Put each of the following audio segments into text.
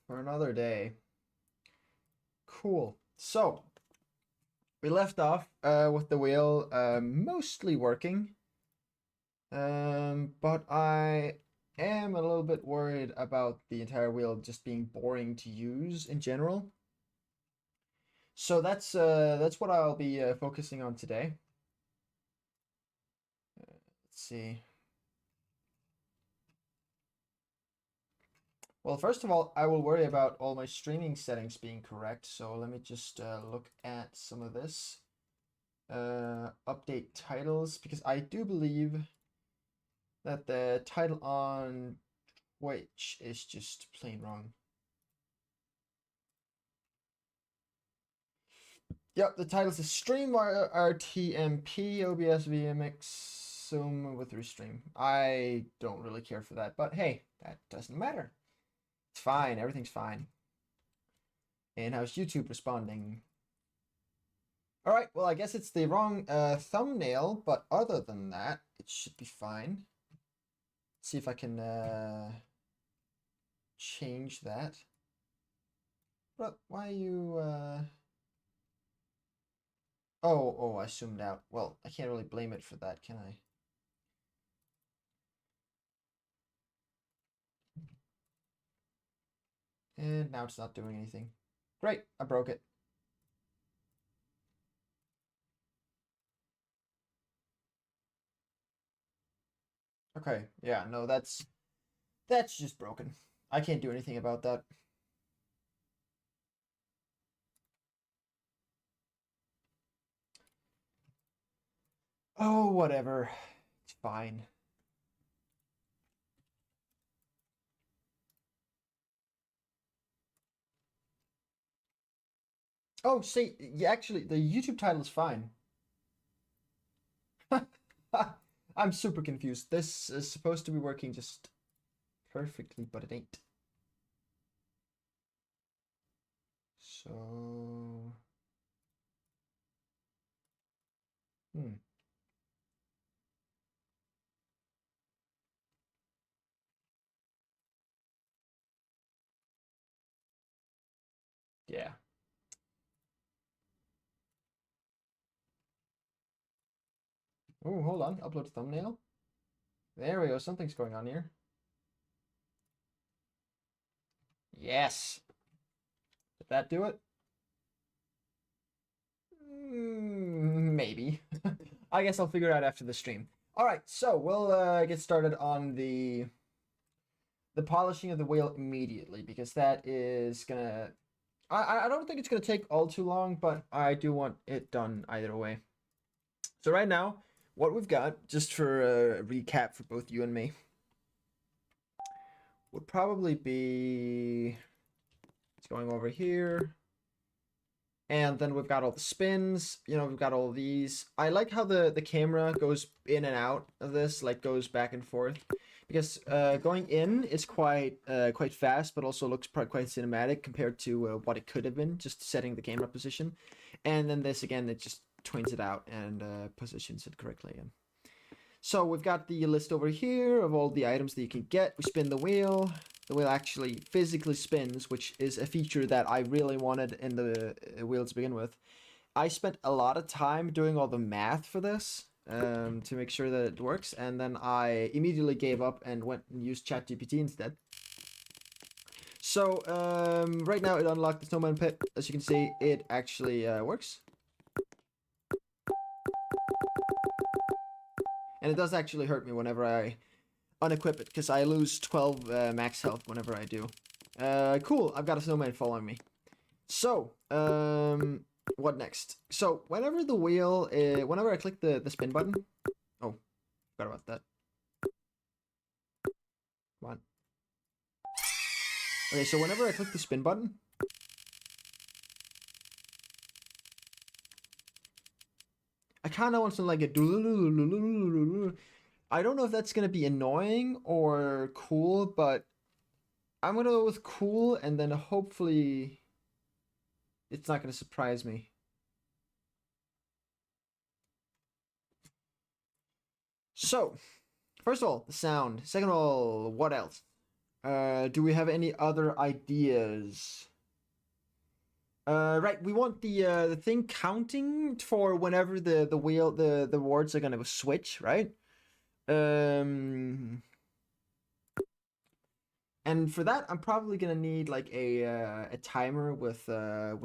for another day. Cool. So, we left off with the wheel mostly working. But I am a little bit worried about the entire wheel just being boring to use in general. So that's what I'll be focusing on today. Let's see. Well, first of all, I will worry about all my streaming settings being correct. So let me just look at some of this. Update titles, because I do believe that the title on Twitch is just plain wrong. Yep, the title is Stream RTMP OBS VMX Zoom with Restream. I don't really care for that, but hey, that doesn't matter. It's fine, everything's fine. And how's YouTube responding? All right, well, I guess it's the wrong thumbnail, but other than that, it should be fine. Let's see if I can change that. But why are you Oh, I zoomed out. Well, I can't really blame it for that, can I? And now it's not doing anything. Great, I broke it. Okay, yeah, no, that's just broken. I can't do anything about that. Oh, whatever. It's fine. Oh, see, yeah, actually, the YouTube title is fine. I'm super confused. This is supposed to be working just perfectly, but it ain't. So... Hmm. Yeah. Oh, hold on. Upload thumbnail. There we go. Something's going on here. Yes. Did that do it? Maybe. I guess I'll figure it out after the stream. All right, so we'll get started on the polishing of the wheel immediately, because that is gonna. I don't think it's gonna take all too long, but I do want it done either way. So right now, what we've got, just for a recap for both you and me, would probably be. It's going over here. And then we've got all the spins, we've got all these. I like how the camera goes in and out of this, like goes back and forth. Because going in is quite fast, but also looks quite cinematic compared to what it could have been, just setting the camera position. And then this, again, it just twins it out and positions it correctly again. So we've got the list over here of all the items that you can get. We spin the wheel. The wheel actually physically spins, which is a feature that I really wanted in the wheel to begin with. I spent a lot of time doing all the math for this to make sure that it works, and then I immediately gave up and went and used ChatGPT instead. So right now it unlocked the snowman pit. As you can see, it actually works. And it does actually hurt me whenever I unequip it, because I lose 12 max health whenever I do. Cool, I've got a snowman following me. So, what next? So, whenever the wheel, whenever I click the spin button... Oh, forgot about that. Come on. Okay, so whenever I click the spin button... I kind of want something like a... I don't know if that's going to be annoying or cool, but I'm going to go with cool, and then hopefully it's not going to surprise me. So, first of all, the sound. Second of all, what else? Do we have any other ideas? Right, we want the thing counting for whenever the words are gonna switch, right? Um, and for that, I'm probably gonna need like a timer with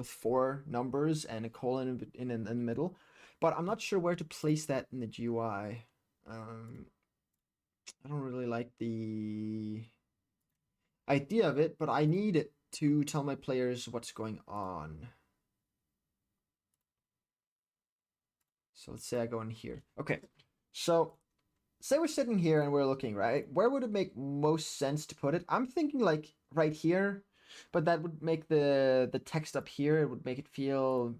4 numbers and a colon in the middle, but I'm not sure where to place that in the GUI. I don't really like the idea of it, but I need it to tell my players what's going on. So let's say I go in here. Okay, so say we're sitting here and we're looking, right? Where would it make most sense to put it? I'm thinking like right here, but that would make the text up here, it would make it feel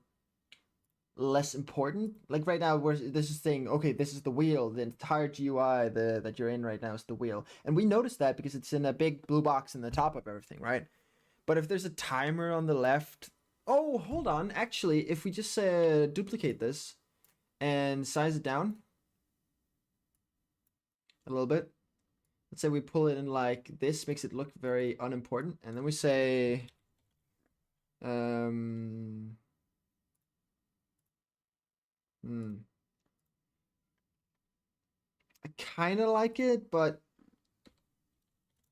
less important. Like right now, where this is saying, okay, this is the wheel. The entire GUI that you're in right now is the wheel, and we notice that because it's in a big blue box in the top of everything, right? But if there's a timer on the left, oh, hold on. Actually, if we just duplicate this and size it down a little bit, let's say we pull it in like this, makes it look very unimportant, and then we say, um, I kind of like it, but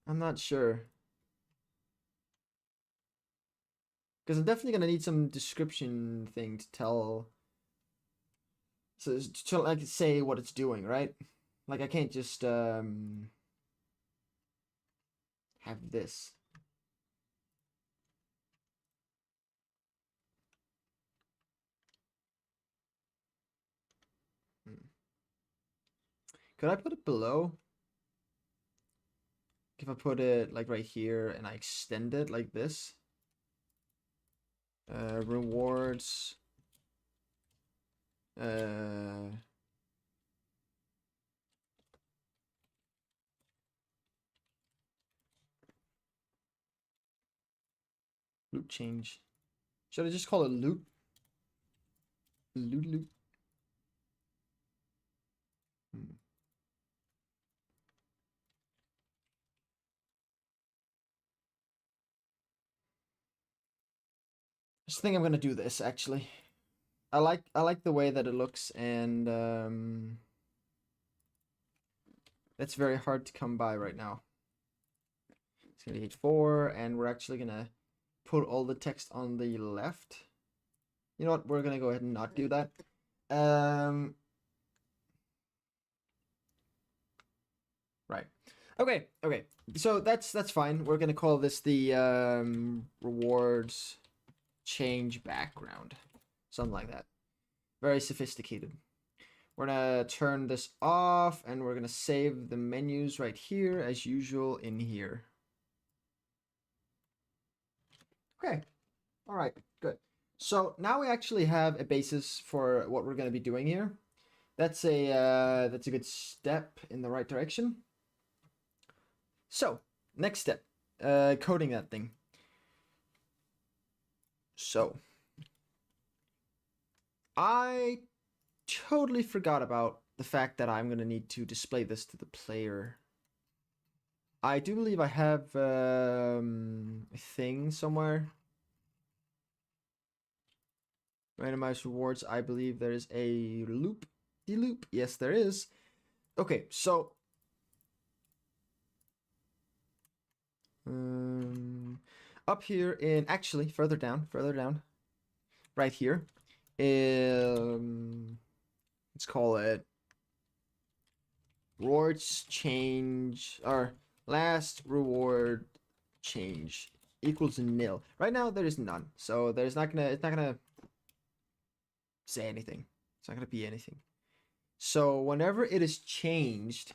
I'm not sure. Because I'm definitely gonna need some description thing to tell, so to like say what it's doing, right? Like I can't just have this. Hmm. Could I put it below? If I put it like right here and I extend it like this, rewards, loop change. Should I just call it loop? Loop. Hmm. I just think I'm gonna do this actually. I like the way that it looks, and that's very hard to come by right now. It's gonna be H4, and we're actually gonna put all the text on the left. You know what? We're gonna go ahead and not do that. Right. Okay. So that's fine. We're gonna call this the rewards change background, something like that. Very sophisticated. We're gonna turn this off, and we're gonna save the menus right here as usual in here. Okay. All right. Good. So now we actually have a basis for what we're gonna be doing here. That's a good step in the right direction. So next step, coding that thing. So I totally forgot about the fact that I'm gonna need to display this to the player. I do believe I have a thing somewhere. Randomized rewards. I believe there is a loop. The loop. Yes, there is. Okay, so up here in actually further down, right here. Let's call it rewards change, or last reward change equals nil. Right now there is none, so it's not gonna say anything. It's not gonna be anything. So whenever it is changed,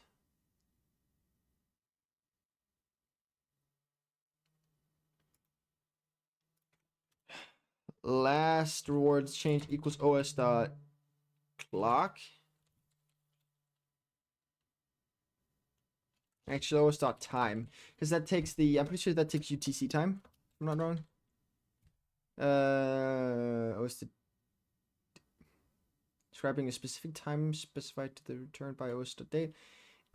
last rewards change equals os dot clock. Actually, os dot time, because that takes I'm pretty sure that takes UTC time. If I'm not wrong. Os describing a specific time specified to the return by os dot date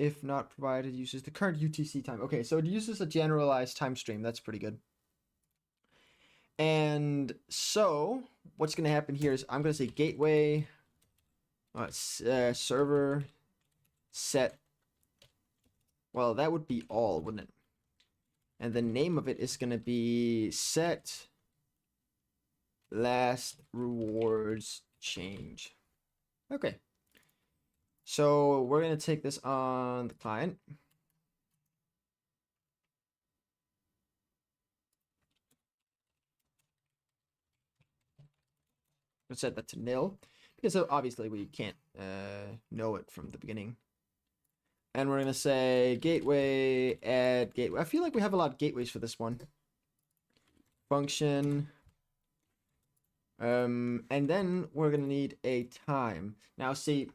if not provided, uses the current UTC time. Okay, so it uses a generalized time stream. That's pretty good. And so what's going to happen here is I'm going to say gateway server set. Well, that would be all, wouldn't it? And the name of it is going to be set last rewards change. Okay. So we're going to take this on the client. Let's set that to nil because obviously we can't know it from the beginning. And we're going to say gateway, add gateway. I feel like we have a lot of gateways for this one. Function. And then we're going to need a time. Now, see,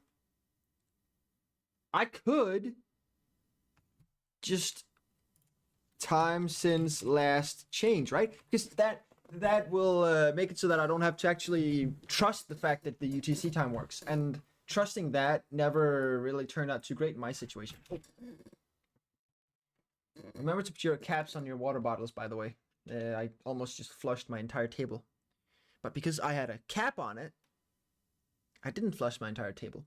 I could just time since last change, right? Because that will make it so that I don't have to actually trust the fact that the UTC time works. And trusting that never really turned out too great in my situation. Oh. Remember to put your caps on your water bottles, by the way. I almost just flushed my entire table. But because I had a cap on it, I didn't flush my entire table.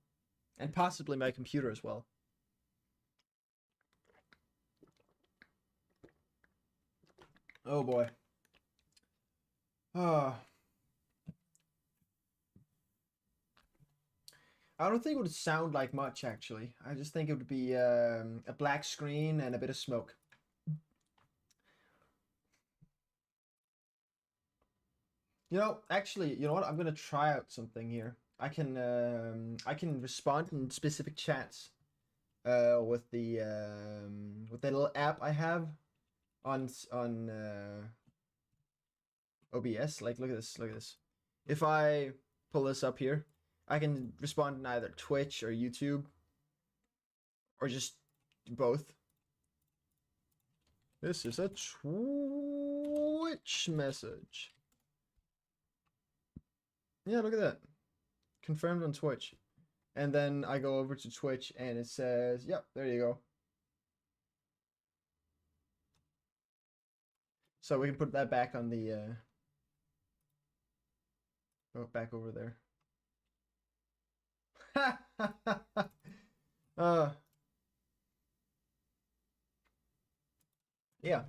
And possibly my computer as well. Oh boy. I don't think it would sound like much, actually. I just think it would be a black screen and a bit of smoke. You know, actually, you know what? I'm gonna try out something here. I can respond in specific chats with the little app I have on OBS. Like, look at this, look at this. If I pull this up here, I can respond in either Twitch or YouTube, or just both. This is a Twitch message. Yeah, look at that. Confirmed on Twitch. And then I go over to Twitch and it says, yep, there you go. So we can put that back on the back over there. Yeah.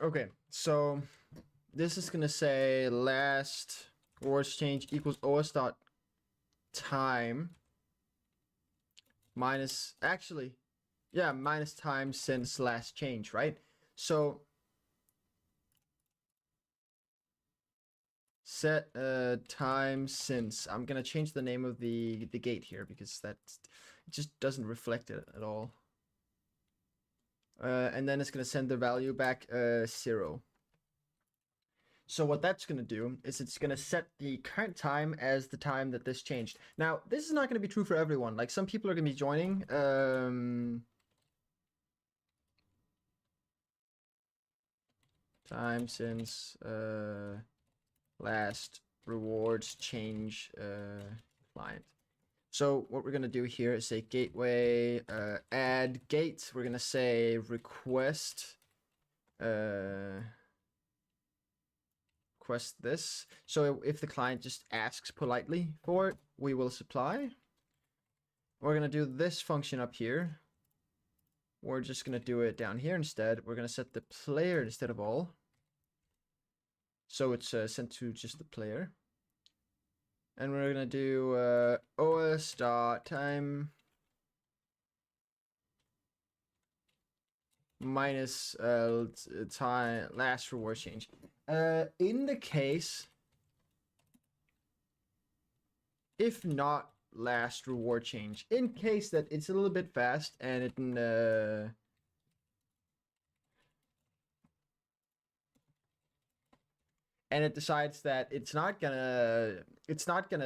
Okay, so this is gonna say last rewards change equals OS dot time minus, actually, yeah, minus time since last change, right? So set time since. I'm gonna change the name of the gate here because that just doesn't reflect it at all. And then it's gonna send the value back 0. So what that's going to do is it's going to set the current time as the time that this changed. Now, this is not going to be true for everyone. Like, some people are going to be joining. Time since last rewards change client. So what we're going to do here is say gateway add gate. We're going to say request request this. So if the client just asks politely for it, we will supply. We're going to do this function up here. We're just going to do it down here instead. We're going to set the player instead of all. So it's sent to just the player. And we're going to do os.time minus time last reward change. In the case, if not last reward change, in case that it's a little bit fast and it and it decides that it's not gonna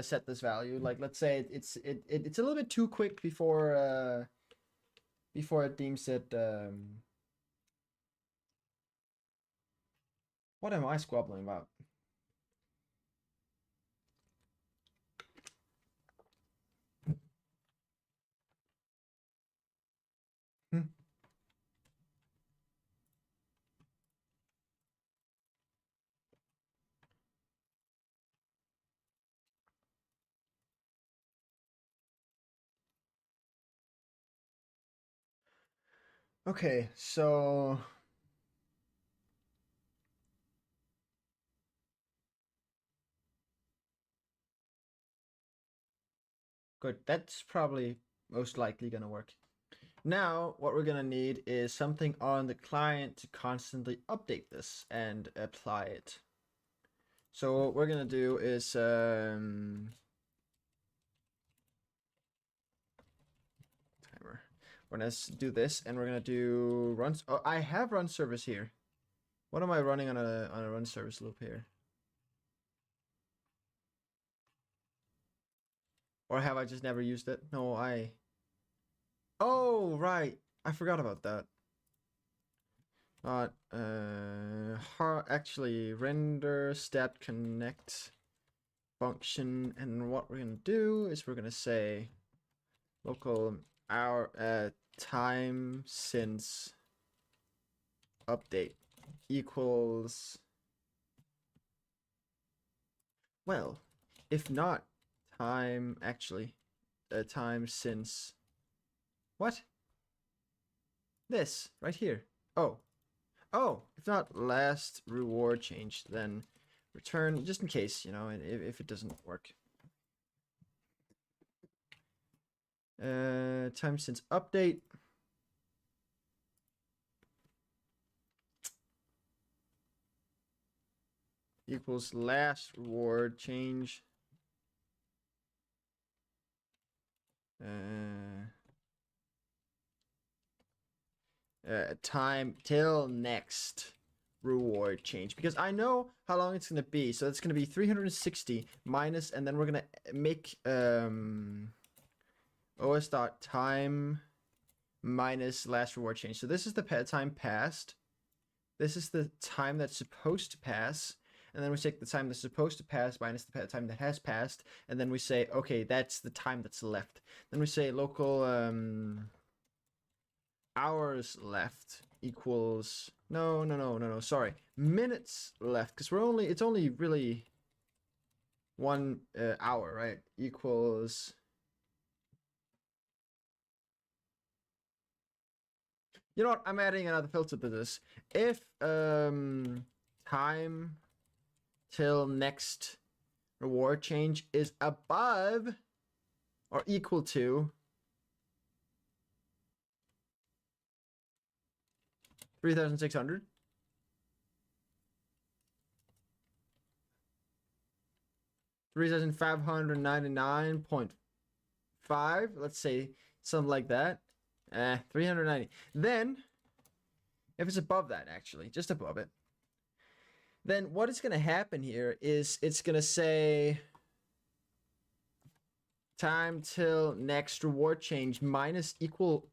set this value. Like, let's say it's a little bit too quick before it deems it. What am I squabbling about? Hmm. Okay, so good. That's probably most likely gonna work. Now, what we're gonna need is something on the client to constantly update this and apply it. So what we're gonna do is timer. We're gonna do this, and we're gonna do runs. Oh, I have run service here. What am I running on a run service loop here? Or have I just never used it? No, I. Oh, right. I forgot about that. Actually, render stat connect function, and what we're gonna do is we're gonna say local hour time since update equals, well, if not time actually time since what, this right here. Oh, if not last reward change, then return, just in case, you know, if it doesn't work. Time since update equals last reward change. Time till next reward change, because I know how long it's gonna be. So it's gonna be 360 minus, and then we're gonna make os dot time minus last reward change. So this is the time passed. This is the time that's supposed to pass. And then we take the time that's supposed to pass minus the time that has passed. And then we say, okay, that's the time that's left. Then we say local hours left equals, no, sorry. Minutes left, because it's only really 1 hour, right? Equals, you know what? I'm adding another filter to this. If time till next reward change is above or equal to 3,600, 3,599.5, let's say something like that. 390. Then, if it's above that, actually, just above it, then what is going to happen here is it's going to say time till next reward change minus equal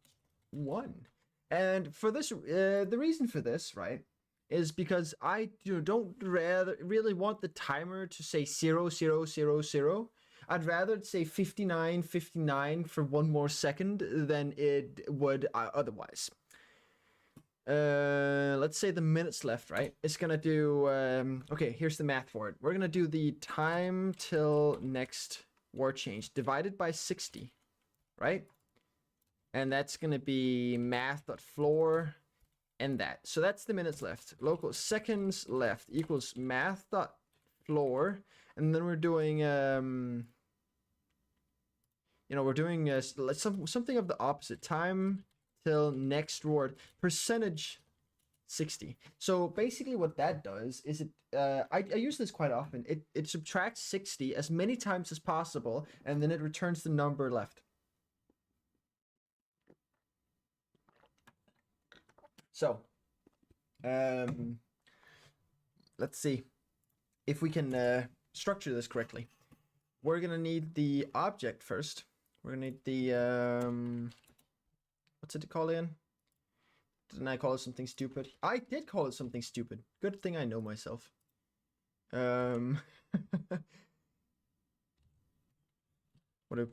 1. And for this, the reason for this, right, is because I don't really want the timer to say 0000. I'd rather say 5959 for 1 more second than it would otherwise. Let's say the minutes left, right? It's gonna do, okay, here's the math for it. We're gonna do the time till next war change divided by 60, right? And that's gonna be math.floor and that. So that's the minutes left. Local seconds left equals math.floor, and then we're doing, we're doing something of the opposite. Time till next reward percentage 60. So basically what that does is I use this quite often. It subtracts 60 as many times as possible, and then it returns the number left. So let's see. if we can structure this correctly. We're gonna need the object first. We're gonna need the what's it called again? Didn't I call it something stupid? I did call it something stupid. Good thing I know myself. What a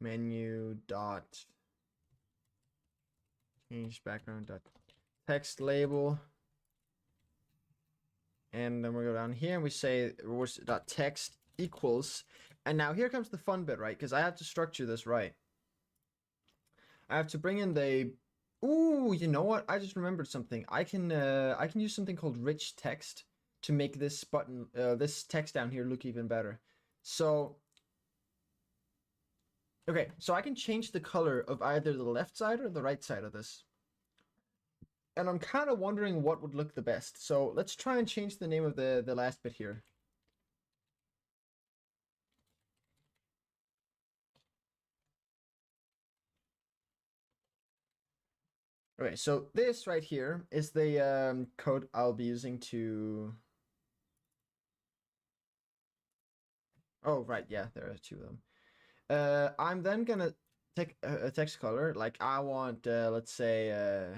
menu dot change background dot text label, and then we go down here and we say dot text equals, and now here comes the fun bit, right? Because I have to structure this right. I have to bring in the ooh, you know what? I just remembered something. I can use something called rich text to make this button this text down here look even better. So okay, so I can change the color of either the left side or the right side of this. And I'm kind of wondering what would look the best. So let's try and change the name of the last bit here. Okay, so this right here is the code I'll be using to... Oh, right, yeah, there are two of them. I'm then gonna take a text color, like I want, let's say,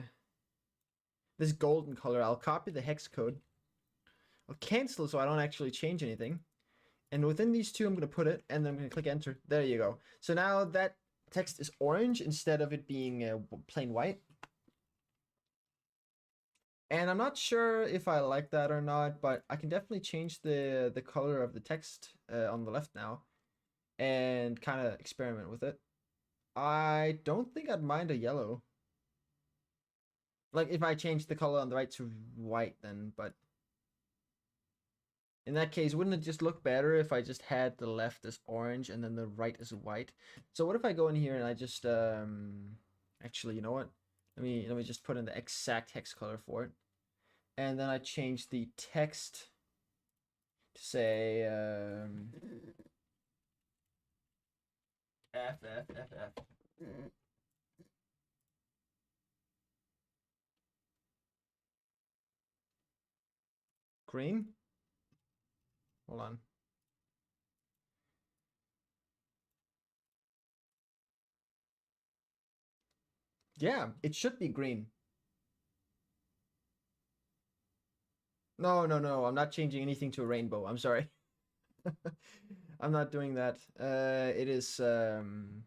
this golden color. I'll copy the hex code. I'll cancel so I don't actually change anything. And within these two, I'm gonna put it, and then I'm gonna click enter. There you go. So now that text is orange instead of it being plain white. And I'm not sure if I like that or not, but I can definitely change the color of the text on the left now and kind of experiment with it. I don't think I'd mind a yellow. Like if I change the color on the right to white then, but in that case, wouldn't it just look better if I just had the left as orange and then the right as white? So what if I go in here and I just actually, you know what? Let me just put in the exact hex color for it. And then I change the text to say F F F F. Green? Hold on. Yeah, it should be green. No, no, no, I'm not changing anything to a rainbow. I'm sorry. I'm not doing that. It is I'm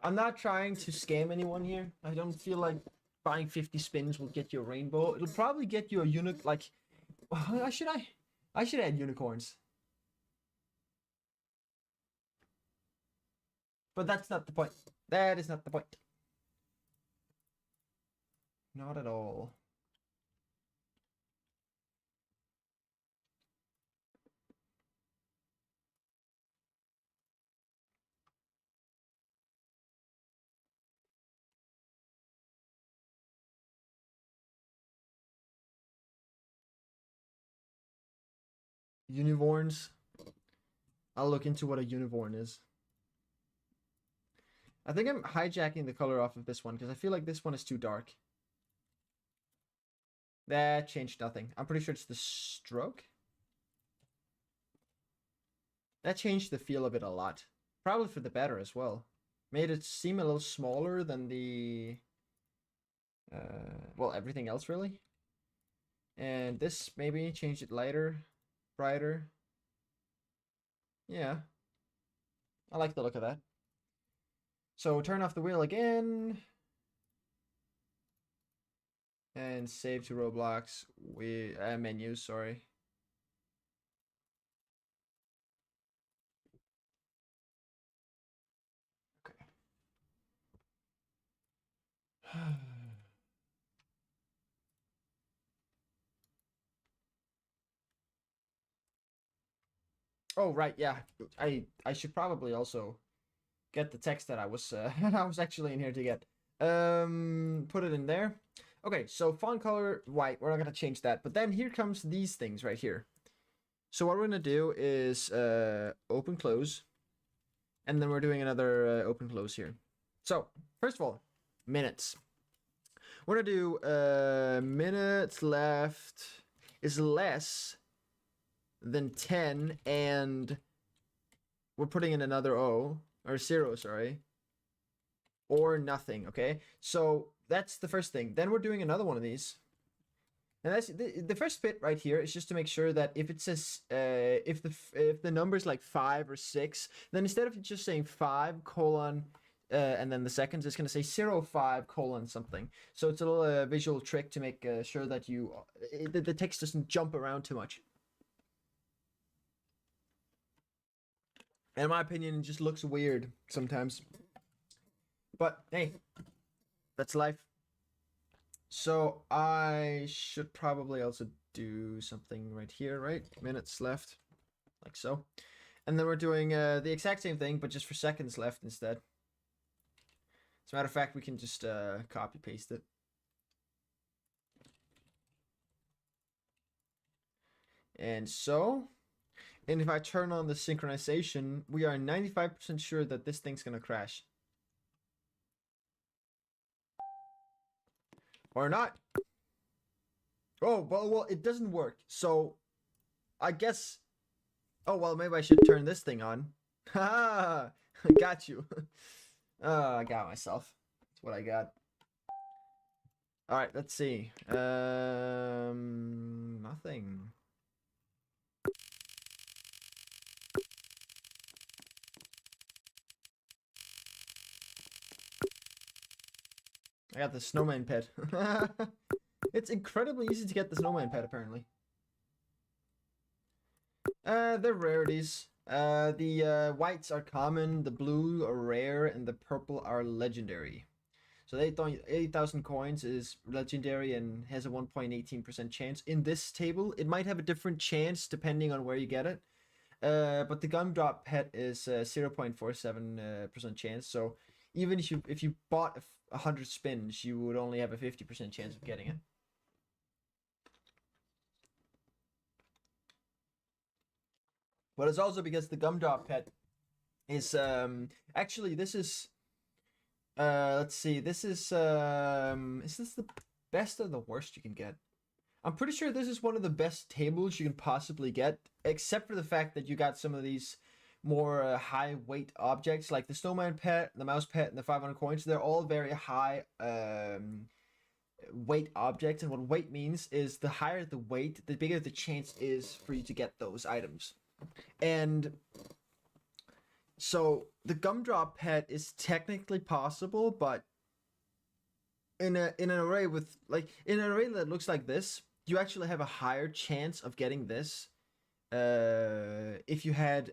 not trying to scam anyone here. I don't feel like buying 50 spins will get you a rainbow. It'll probably get you a like I should add unicorns. But that's not the point. That is not the point. Not at all. Unicorns. I'll look into what a unicorn is. I think I'm hijacking the color off of this one because I feel like this one is too dark. That changed nothing. I'm pretty sure it's the stroke. That changed the feel of it a lot. Probably for the better as well. Made it seem a little smaller than the... well, everything else really. And this maybe changed it lighter, brighter. Yeah. I like the look of that. So turn off the wheel again. And save to Roblox. Menus, sorry. Okay. Oh, right, yeah. I should probably also get the text that I was I was actually in here to get. Put it in there. Okay, so font color white. We're not gonna change that. But then here comes these things right here. So what we're gonna do is open close, And then we're doing another open close here. So, first of all, minutes. We're gonna do minutes left is less than 10, and we're putting in another O, or 0, sorry, or nothing, okay? So that's the first thing. Then we're doing another one of these. And that's the first bit right here is just to make sure that if it says if the number is like 5 or 6, then instead of just saying 5 colon and then the seconds, it's gonna say 05 colon something. So it's a little visual trick to make sure that you the text doesn't jump around too much. In my opinion, it just looks weird sometimes. But hey, that's life. So I should probably also do something right here, right? Minutes left, like so. And then we're doing the exact same thing, but just for seconds left instead. As a matter of fact, we can just copy paste it. And so, and if I turn on the synchronization, we are 95% sure that this thing's gonna crash. Or not. Oh, well, it doesn't work. So, I guess... Oh, well, maybe I should turn this thing on. Ha! Got you. I got myself. That's what I got. Alright, let's see. Nothing. I got the snowman pet. It's incredibly easy to get the snowman pet, apparently. They're rarities. The whites are common, the blue are rare, and the purple are legendary. So 8,000 coins is legendary and has a 1.18% chance. In this table, it might have a different chance depending on where you get it. But the gumdrop pet is 0.47% chance. So even if you bought 100 spins, you would only have a 50% chance of getting it. But it's also because the gumdrop pet is actually this is let's see, this is this the best or the worst you can get? I'm pretty sure this is one of the best tables you can possibly get, except for the fact that you got some of these more high weight objects like the snowman pet, the mouse pet, and the 500 coins. They're all very high weight objects, and what weight means is the higher the weight, the bigger the chance is for you to get those items. And so the gumdrop pet is technically possible, but in an array with in an array that looks like this, you actually have a higher chance of getting this if you had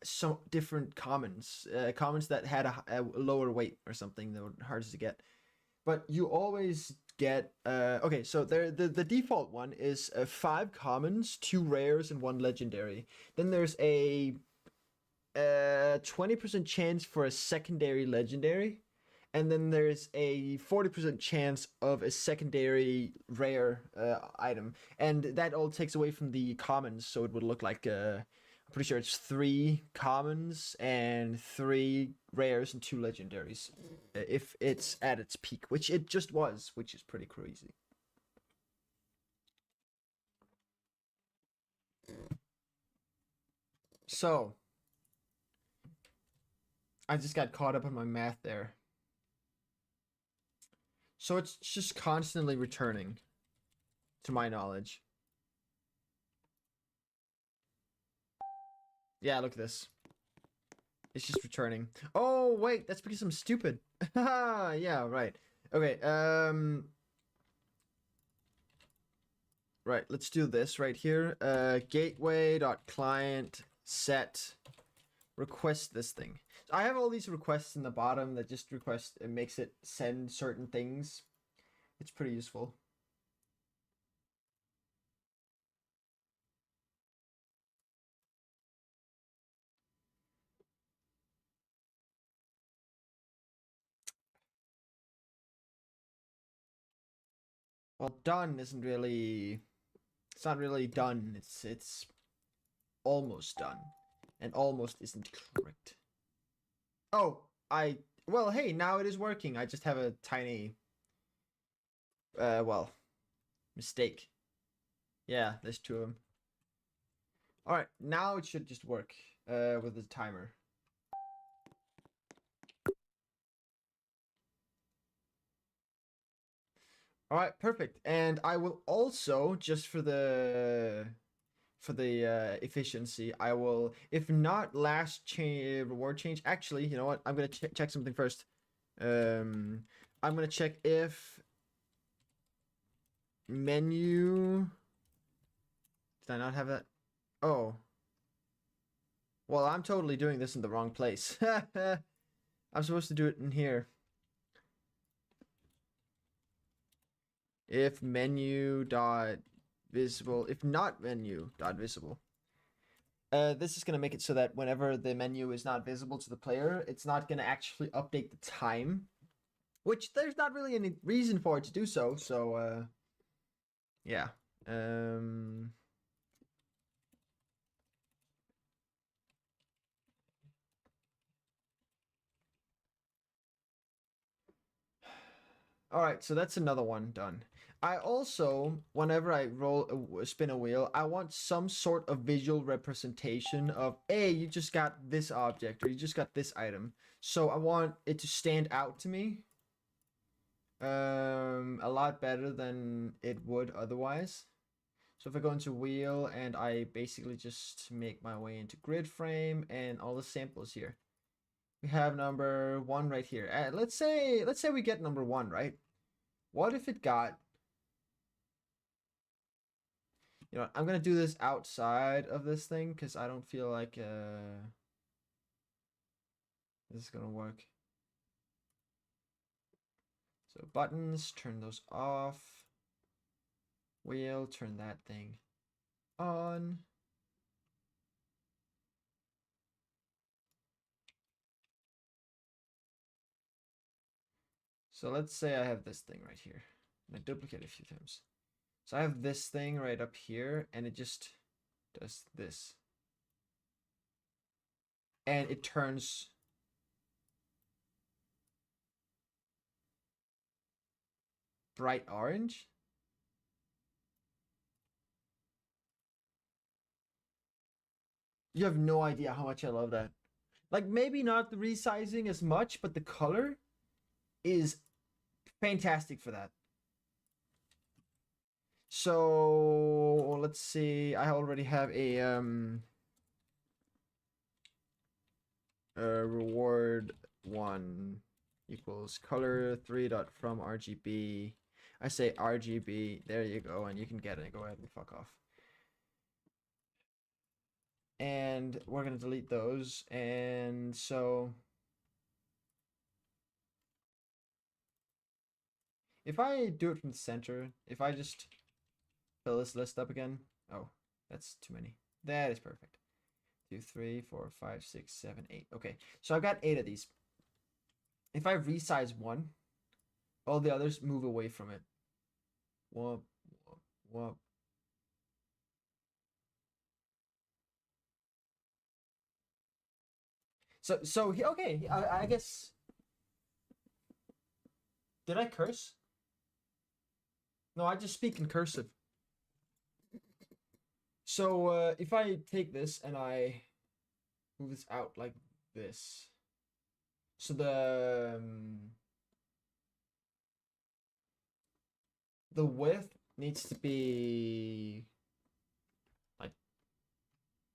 some different commons that had a lower weight or something that were hardest to get. But you always get okay, so the default one is 5 commons, 2 rares, and 1 legendary. Then there's a 20% chance for a secondary legendary, and then there's a 40% chance of a secondary rare item, and that all takes away from the commons, so it would look like I'm pretty sure it's 3 commons and 3 rares and 2 legendaries if it's at its peak, which it just was, which is pretty crazy. So I just got caught up in my math there. So it's just constantly returning, to my knowledge. Yeah, look at this. It's just returning. Oh, wait, that's because I'm stupid. Yeah, right. Okay, right, let's do this right here. Gateway.client set request this thing. So I have all these requests in the bottom that just request, it makes it send certain things. It's pretty useful. Well, done isn't really, it's not really done. It's almost done, and almost isn't correct. Oh, well, hey, now it is working. I just have a tiny, well, mistake. Yeah, there's two of them. All right, now it should just work, with the timer. All right, perfect. And I will also, just for the efficiency, I will, if not last change reward change. Actually, you know what? I'm gonna check something first. I'm gonna check if menu. Did I not have that? Oh, well, I'm totally doing this in the wrong place. I'm supposed to do it in here. If menu dot visible, if not menu dot visible. This is going to make it so that whenever the menu is not visible to the player, it's not going to actually update the time, which there's not really any reason for it to do so. So, yeah. All right, so that's another one done. I also, whenever I spin a wheel, I want some sort of visual representation of, hey, you just got this object or you just got this item. So I want it to stand out to me, a lot better than it would otherwise. So if I go into wheel and I basically just make my way into grid frame and all the samples here, we have number one right here. Let's say we get number one, right? What if it got, you know, I'm gonna do this outside of this thing because I don't feel like this is gonna work. So buttons, turn those off. Wheel, turn that thing on. So let's say I have this thing right here. And I duplicate it a few times. So I have this thing right up here, and it just does this. And it turns bright orange. You have no idea how much I love that. Like, maybe not the resizing as much, but the color is fantastic for that. So let's see. I already have a reward one equals color 3 dot from RGB. I say RGB. There you go, and you can get it. Go ahead and fuck off. And we're gonna delete those. And so if I do it from the center, if I just fill this list up again, oh, that's too many. That is perfect. 2, 3, 4, 5, 6, 7, 8. Okay, so I've got 8 of these. If I resize one, all the others move away from it. Whoop, whoop, whoop. So okay. I guess. Did I curse? No, I just speak in cursive. So if I take this and I move this out like this, so the width needs to be like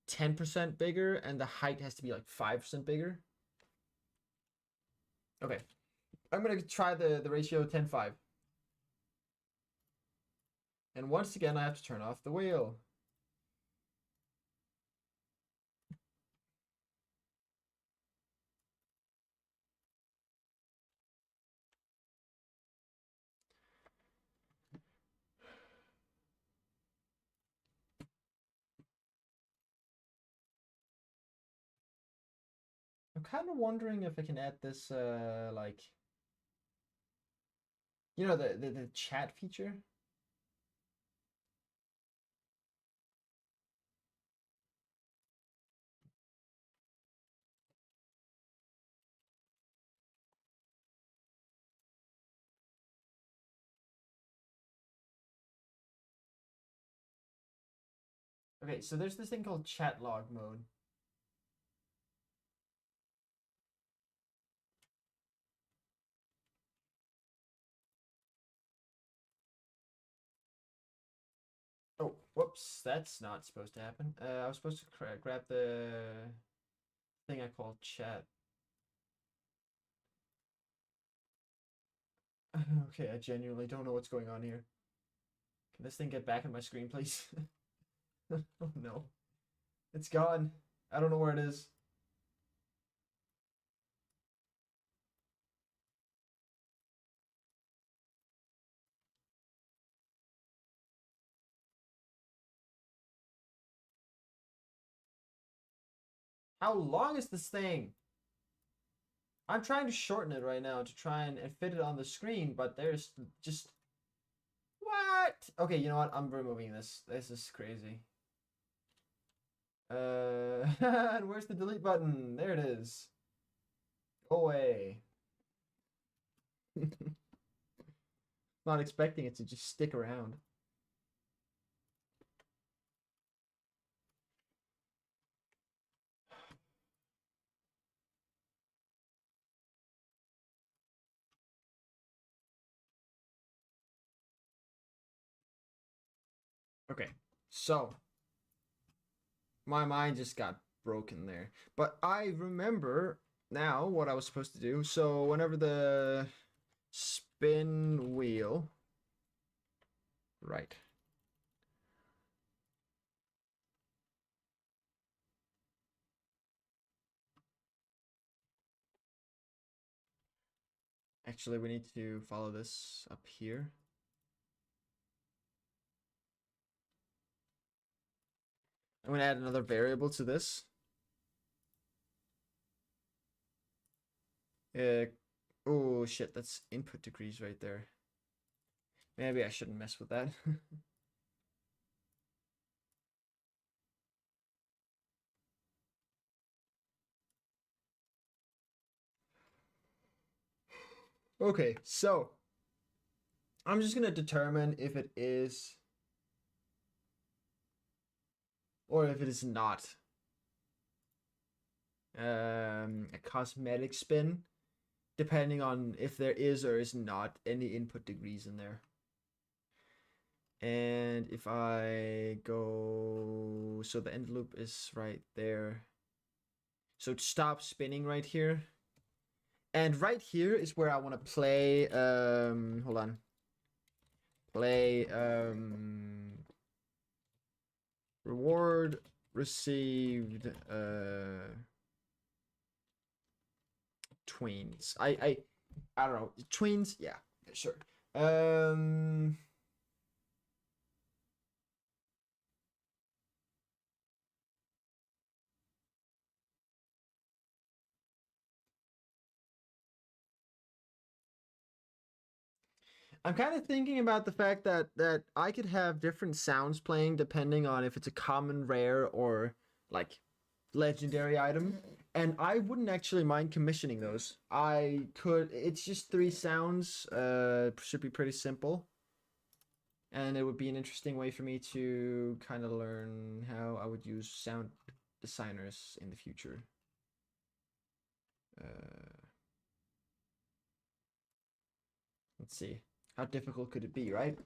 10% bigger, and the height has to be like 5% bigger. Okay, I'm gonna try the ratio 10:5. And once again, I have to turn off the wheel. I'm kind of wondering if I can add this, like, you know, the chat feature. Okay, so there's this thing called chat log mode. Oh, whoops, that's not supposed to happen. I was supposed to grab the thing I call chat. Okay, I genuinely don't know what's going on here. Can this thing get back on my screen, please? Oh no. It's gone. I don't know where it is. How long is this thing? I'm trying to shorten it right now to try and fit it on the screen, but there's just... What? Okay, you know what? I'm removing this. This is crazy. And where's the delete button? There it is. Go away. Not expecting it to just stick around. Okay, so my mind just got broken there. But I remember now what I was supposed to do. So whenever the spin wheel, right. Actually, we need to follow this up here. I'm gonna add another variable to this. Oh shit, that's input degrees right there. Maybe I shouldn't mess with that. Okay, so I'm just gonna determine if it is or if it is not a cosmetic spin, depending on if there is or is not any input degrees in there. And if I go, so the end loop is right there. So stop spinning right here. And right here is where I want to play, hold on. Play, reward received, tweens. I don't know. Tweens, yeah, sure. I'm kind of thinking about the fact that I could have different sounds playing depending on if it's a common, rare, or like legendary item. And I wouldn't actually mind commissioning those. I could. It's just 3 sounds. Should be pretty simple. And it would be an interesting way for me to kind of learn how I would use sound designers in the future. Let's see. How difficult could it be, right?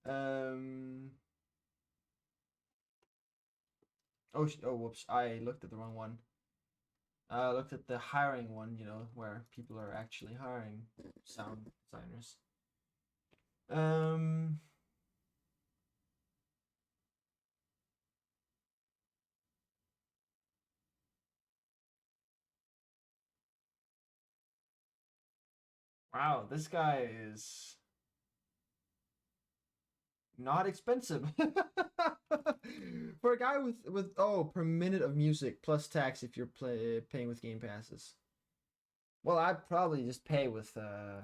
Oh, whoops. I looked at the wrong one. I looked at the hiring one, where people are actually hiring sound designers. Wow, this guy is not expensive. For a guy with per minute of music plus tax if you're paying with game passes. Well, I'd probably just pay with the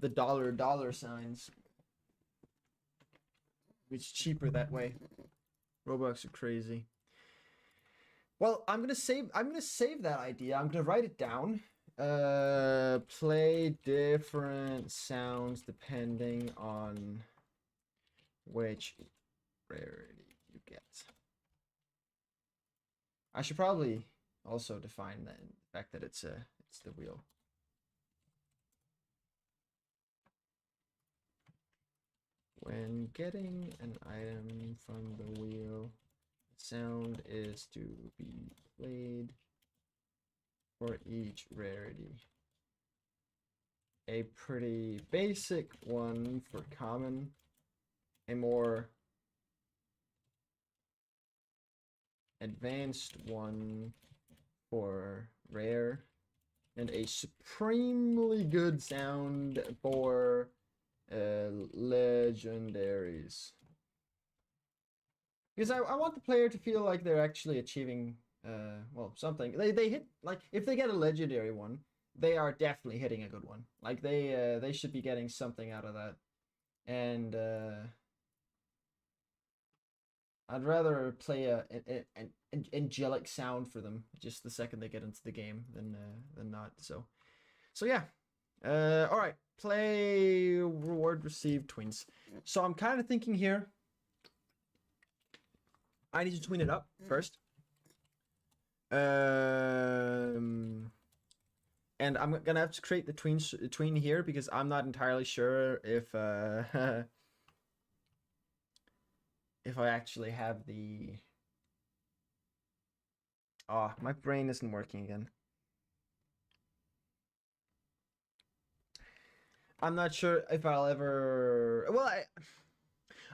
dollar signs. It's cheaper that way. Robux are crazy. Well, I'm gonna save that idea. I'm gonna write it down. Play different sounds depending on which rarity you get. I should probably also define that the fact that it's the wheel. When getting an item from the wheel, the sound is to be played for each rarity. A pretty basic one for common, a more advanced one for rare, and a supremely good sound for legendaries. Because I want the player to feel like they're actually achieving well, something. They hit, like, if they get a legendary one, they are definitely hitting a good one. Like they should be getting something out of that. And I'd rather play an angelic sound for them just the second they get into the game than not. So yeah. All right. Play reward received twins. So I'm kind of thinking here. I need to tween it up first. And I'm gonna have to create the tween here because I'm not entirely sure if if I actually have the. Oh, my brain isn't working again. I'm not sure if I'll ever. Well,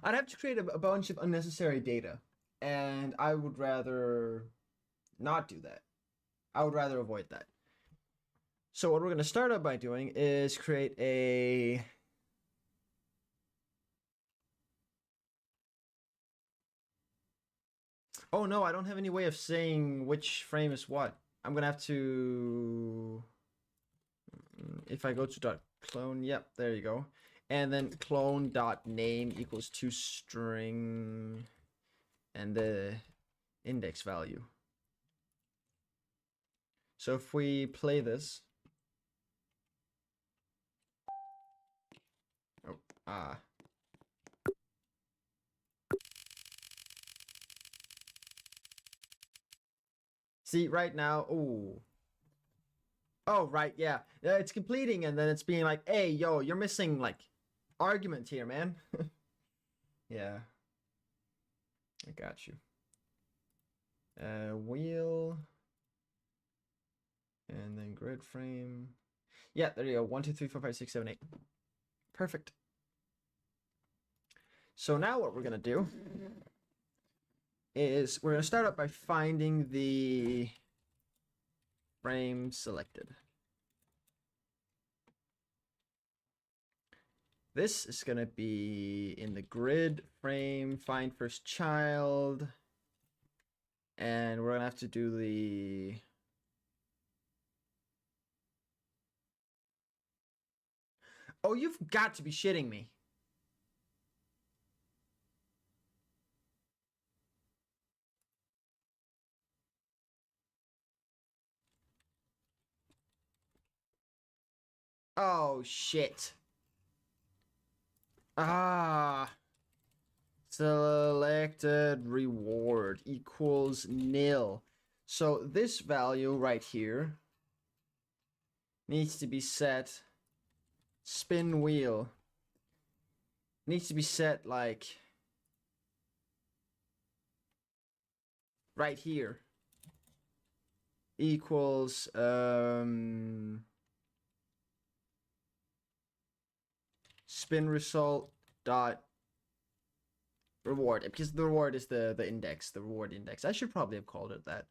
I'd have to create a bunch of unnecessary data, and I would rather not do that. I would rather avoid that. So what we're going to start out by doing is create a Oh no, I don't have any way of saying which frame is what. I'm going to have to if I go to dot clone, yep, there you go. And then clone dot name equals to string and the index value. So if we play this, see right now, oh right, yeah, it's completing and then it's being like, hey, yo, you're missing like argument here, man. Yeah, I got you. Wheel, and then grid frame. Yeah, there you go. 1, 2, 3, 4, 5, 6, 7, 8. Perfect. So now what we're gonna do is we're gonna start up by finding the frame selected. This is gonna be in the grid frame, find first child, and we're gonna have to do the Oh, you've got to be shitting me. Oh, shit. Ah. Selected reward equals nil. So this value right here needs to be set. Spin wheel needs to be set like right here. Equals spin result dot reward, because the reward is the index, the reward index. I should probably have called it that.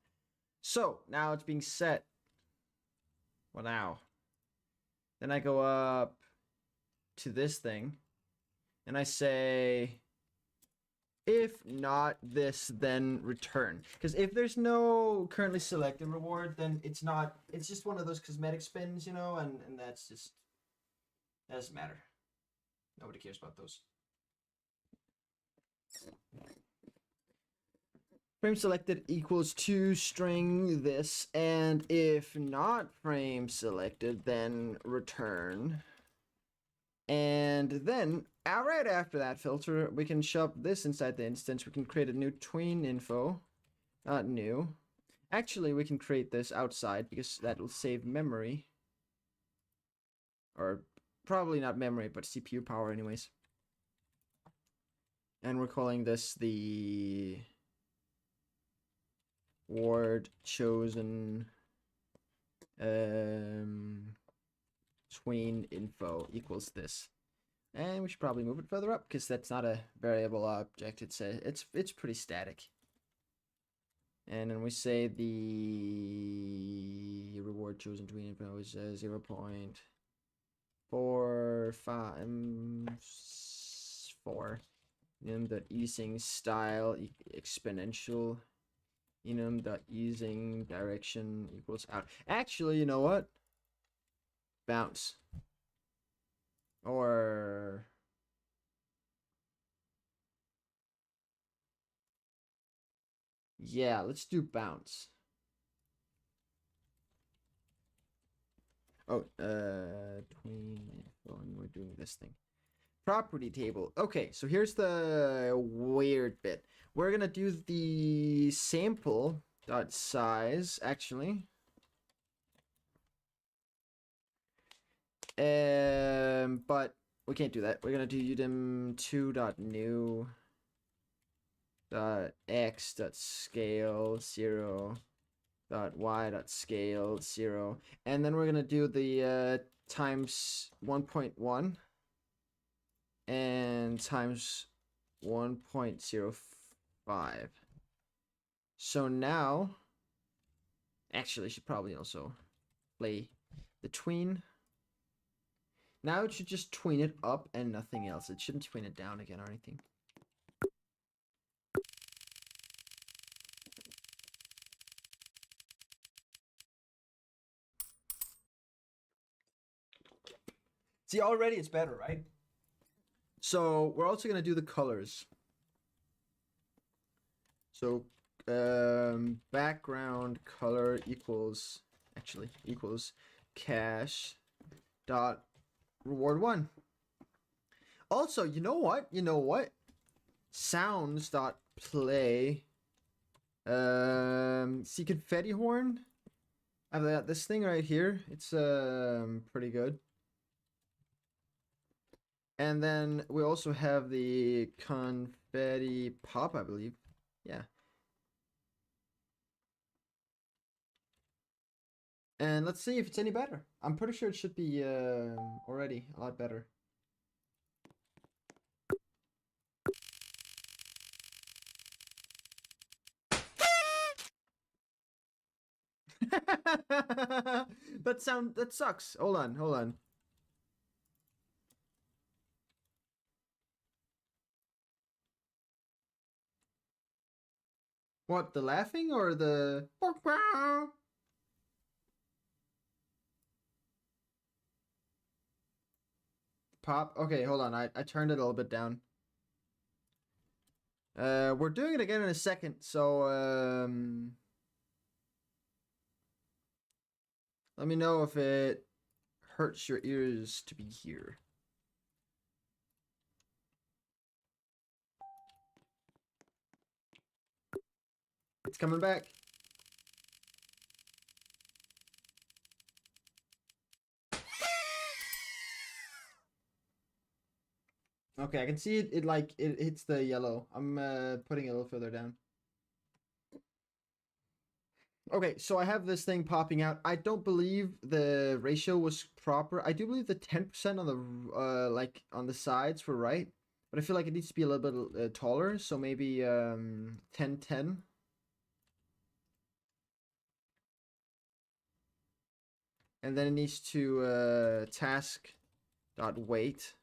So now it's being set. Well, now then I go up to this thing and I say, if not this, then return. Because if there's no currently selected reward, then it's just one of those cosmetic spins, you know, and that doesn't matter. Nobody cares about those. Frame selected equals to string this, and if not frame selected, then return. And then Alright, after that filter, we can shove this inside the instance. We can create a new tween info. Not new. Actually, we can create this outside because that will save memory. Or probably not memory, but CPU power anyways. And we're calling this the ward chosen tween info equals this. And we should probably move it further up because that's not a variable object. It's pretty static. And then we say the reward chosen tween info is 0.454. Enum.using style exponential. Enum.using direction equals out. Actually, you know what? Bounce. Or yeah, let's do bounce. Oh, tween info, and we're doing this thing. Property table. Okay, so here's the weird bit. We're gonna do the sample dot size actually. But we can't do that. We're gonna do udim2.new dot x dot scale 0 dot y dot scale 0, and then we're gonna do the times 1.1 and times 1.05. So now, actually, I should probably also play the tween. Now it should just tween it up and nothing else. It shouldn't tween it down again or anything. See, already it's better, right? So we're also gonna do the colors. So background color equals cache dot reward 1. Also, you know what? Sounds dot play. See confetti horn. I've got this thing right here. It's pretty good. And then we also have the confetti pop, I believe. Yeah. And let's see if it's any better. I'm pretty sure it should be already a lot better. That sucks. Hold on. What, the laughing or the pop? Okay, hold on. I turned it a little bit down. We're doing it again in a second, so let me know if it hurts your ears to be here. It's coming back. Okay, I can see it like it hits the yellow. I'm putting it a little further down. Okay, so I have this thing popping out. I don't believe the ratio was proper. I do believe the 10% on the like on the sides were right, but I feel like it needs to be a little bit taller, so maybe 10-10. And then it needs to task dot weight.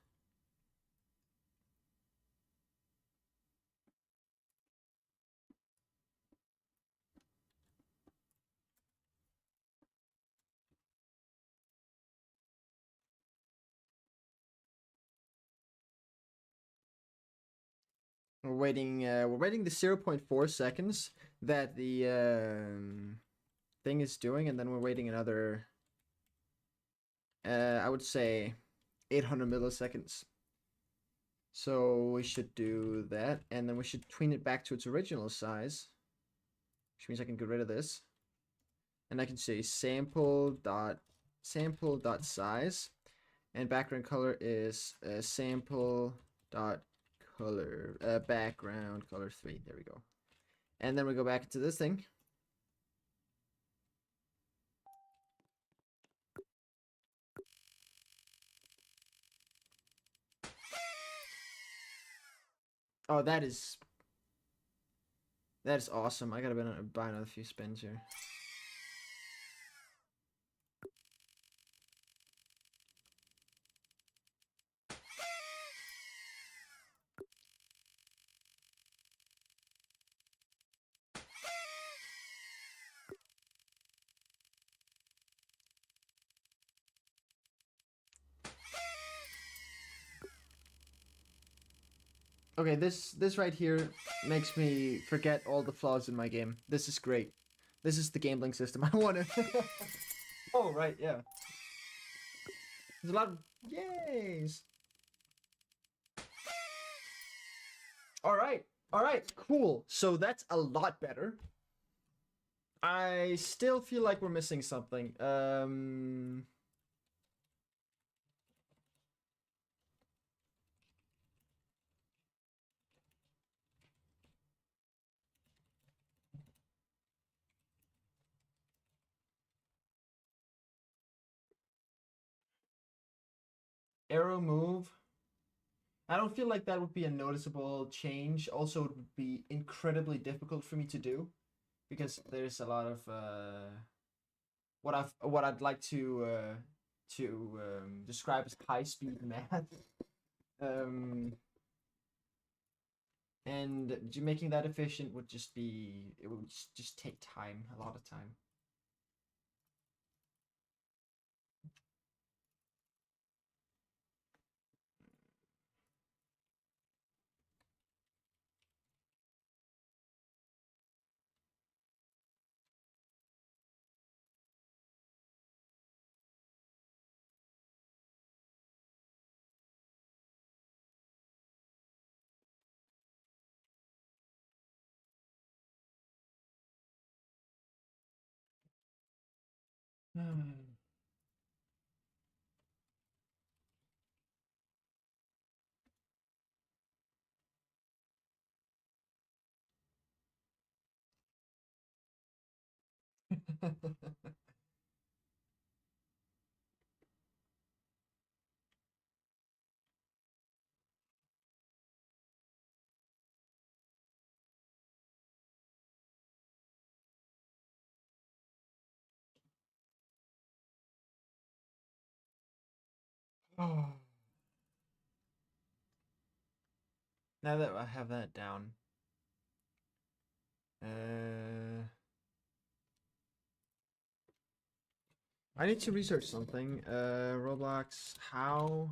We're waiting the 0.4 seconds that the thing is doing, and then we're waiting another I would say 800 milliseconds. So we should do that, and then we should tween it back to its original size, which means I can get rid of this, and I can say sample dot size, and background color is sample dot color background color 3. There we go. And then we go back into this thing. Oh, that is awesome. I gotta buy another few spins here. Okay, this right here makes me forget all the flaws in my game. This is great. This is the gambling system I want to. Oh right, yeah. There's a lot of yays. All right, cool. So that's a lot better. I still feel like we're missing something. Arrow move. I don't feel like that would be a noticeable change. Also, it would be incredibly difficult for me to do because there's a lot of what I'd like to describe as high speed math. And making that efficient would just be it would just take time, a lot of time. Oh. Now that I have that down, I need to research something. Roblox, how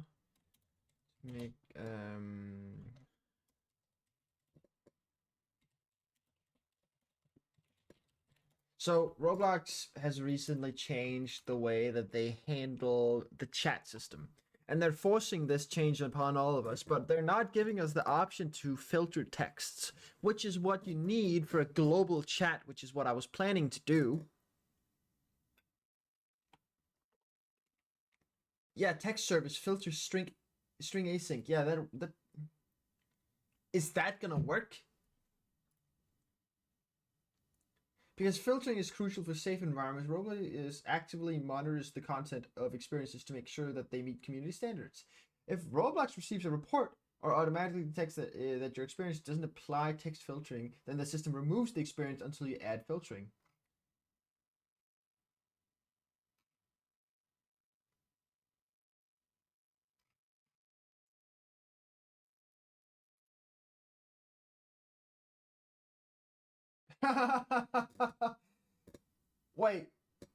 to make So Roblox has recently changed the way that they handle the chat system. And they're forcing this change upon all of us, but they're not giving us the option to filter texts, which is what you need for a global chat, which is what I was planning to do. Yeah, text service filter string async. Yeah, that is that gonna work? Because filtering is crucial for safe environments, Roblox is actively monitors the content of experiences to make sure that they meet community standards. If Roblox receives a report or automatically detects that your experience doesn't apply text filtering, then the system removes the experience until you add filtering. Wait,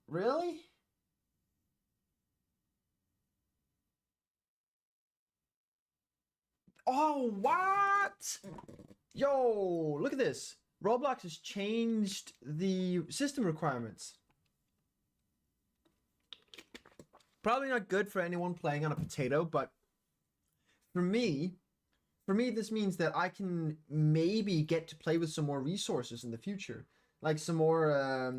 really? Oh, what? Yo, look at this. Roblox has changed the system requirements. Probably not good for anyone playing on a potato, but for me, for me, this means that I can maybe get to play with some more resources in the future, like some more.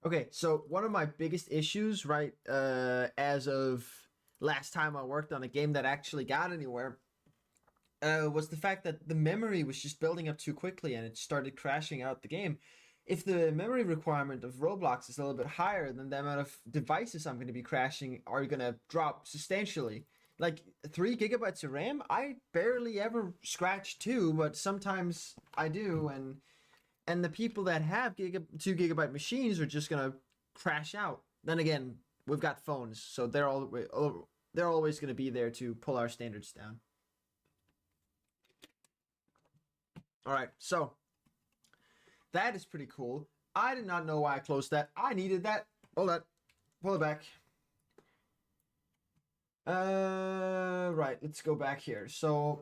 Okay, so one of my biggest issues, right, as of last time I worked on a game that actually got anywhere, was the fact that the memory was just building up too quickly and it started crashing out the game. If the memory requirement of Roblox is a little bit higher, then the amount of devices I'm going to be crashing are going to drop substantially. Like 3 GB of RAM, I barely ever scratch 2, but sometimes I do, and the people that have 2 GB machines are just gonna crash out. Then again, we've got phones, so they're always gonna be there to pull our standards down. All right, so that is pretty cool. I did not know why I closed that. I needed that. Hold on, pull it back. Right, let's go back here. So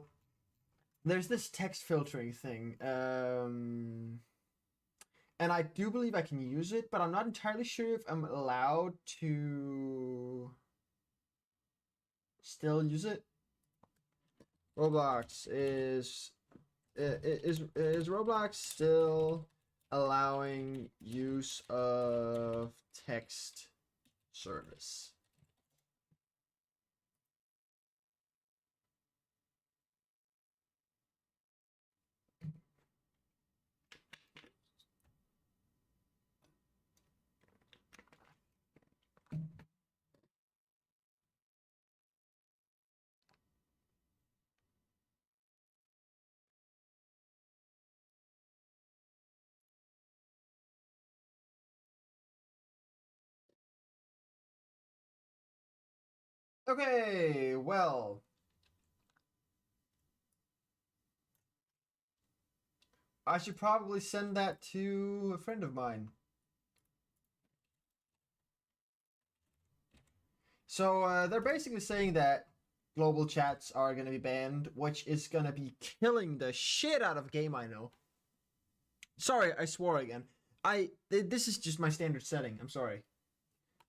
there's this text filtering thing. And I do believe I can use it, but I'm not entirely sure if I'm allowed to still use it. Roblox is Roblox still allowing use of text service? Okay, well, I should probably send that to a friend of mine. So they're basically saying that global chats are going to be banned, which is going to be killing the shit out of game I know. Sorry, I swore again. This is just my standard setting. I'm sorry.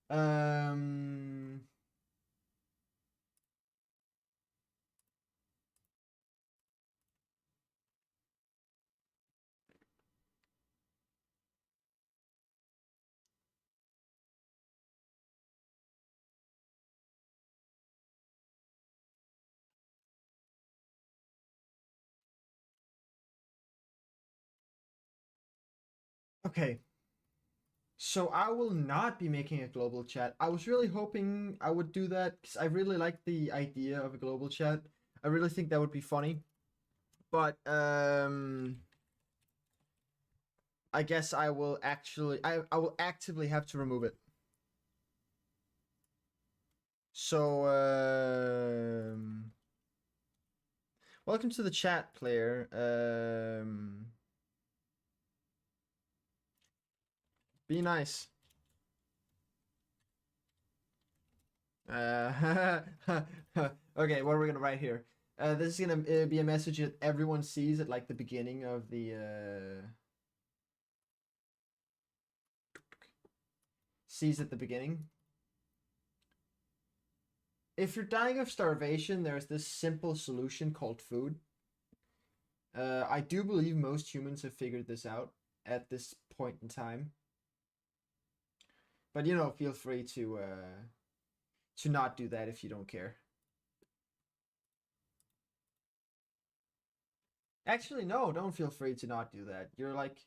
Um okay. So I will not be making a global chat. I was really hoping I would do that because I really like the idea of a global chat. I really think that would be funny. But I guess I will actively have to remove it. So welcome to the chat, player. Be nice. Okay, what are we gonna write here? This is gonna be a message that everyone sees at like the beginning of the sees at the beginning. If you're dying of starvation, there's this simple solution called food. I do believe most humans have figured this out at this point in time. But you know, feel free to not do that if you don't care. Actually, no, don't feel free to not do that. You're like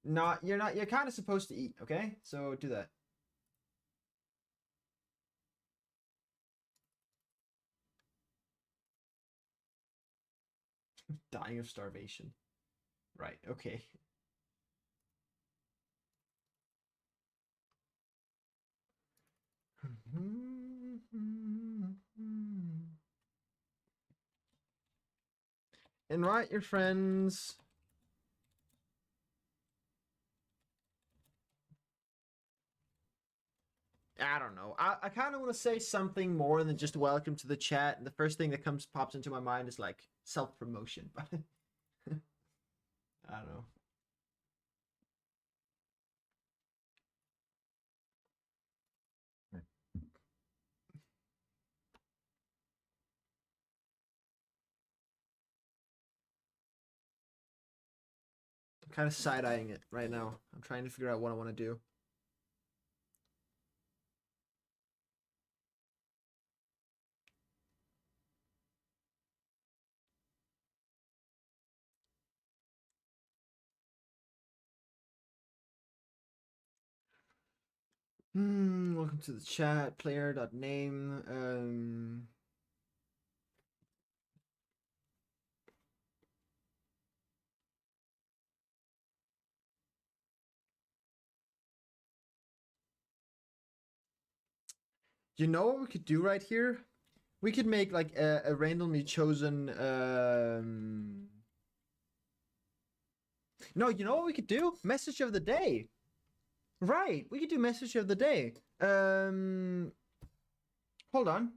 you're kind of supposed to eat, okay? So do that. Dying of starvation. Right, okay. Invite your friends. I don't know. I kind of want to say something more than just welcome to the chat. And the first thing that pops into my mind is like self promotion, but I don't know. kind of side-eyeing it right now. I'm trying to figure out what I want to do. Welcome to the chat. Player.name. You know what we could do right here? We could make like a randomly chosen. No, you know what we could do? Message of the day. Right, we could do message of the day. Hold on.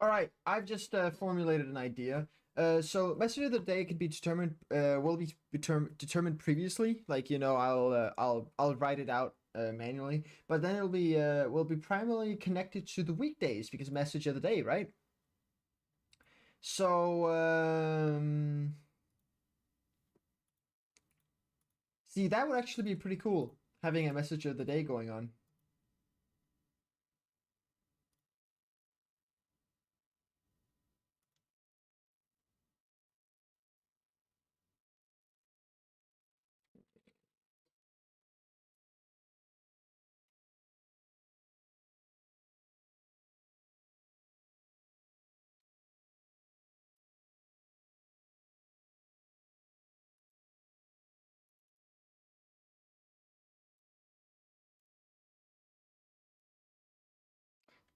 All right, I've just formulated an idea. So message of the day could be determined. Will be determined previously. Like I'll write it out manually, but then it'll be will be primarily connected to the weekdays because message of the day, right? So see, that would actually be pretty cool having a message of the day going on.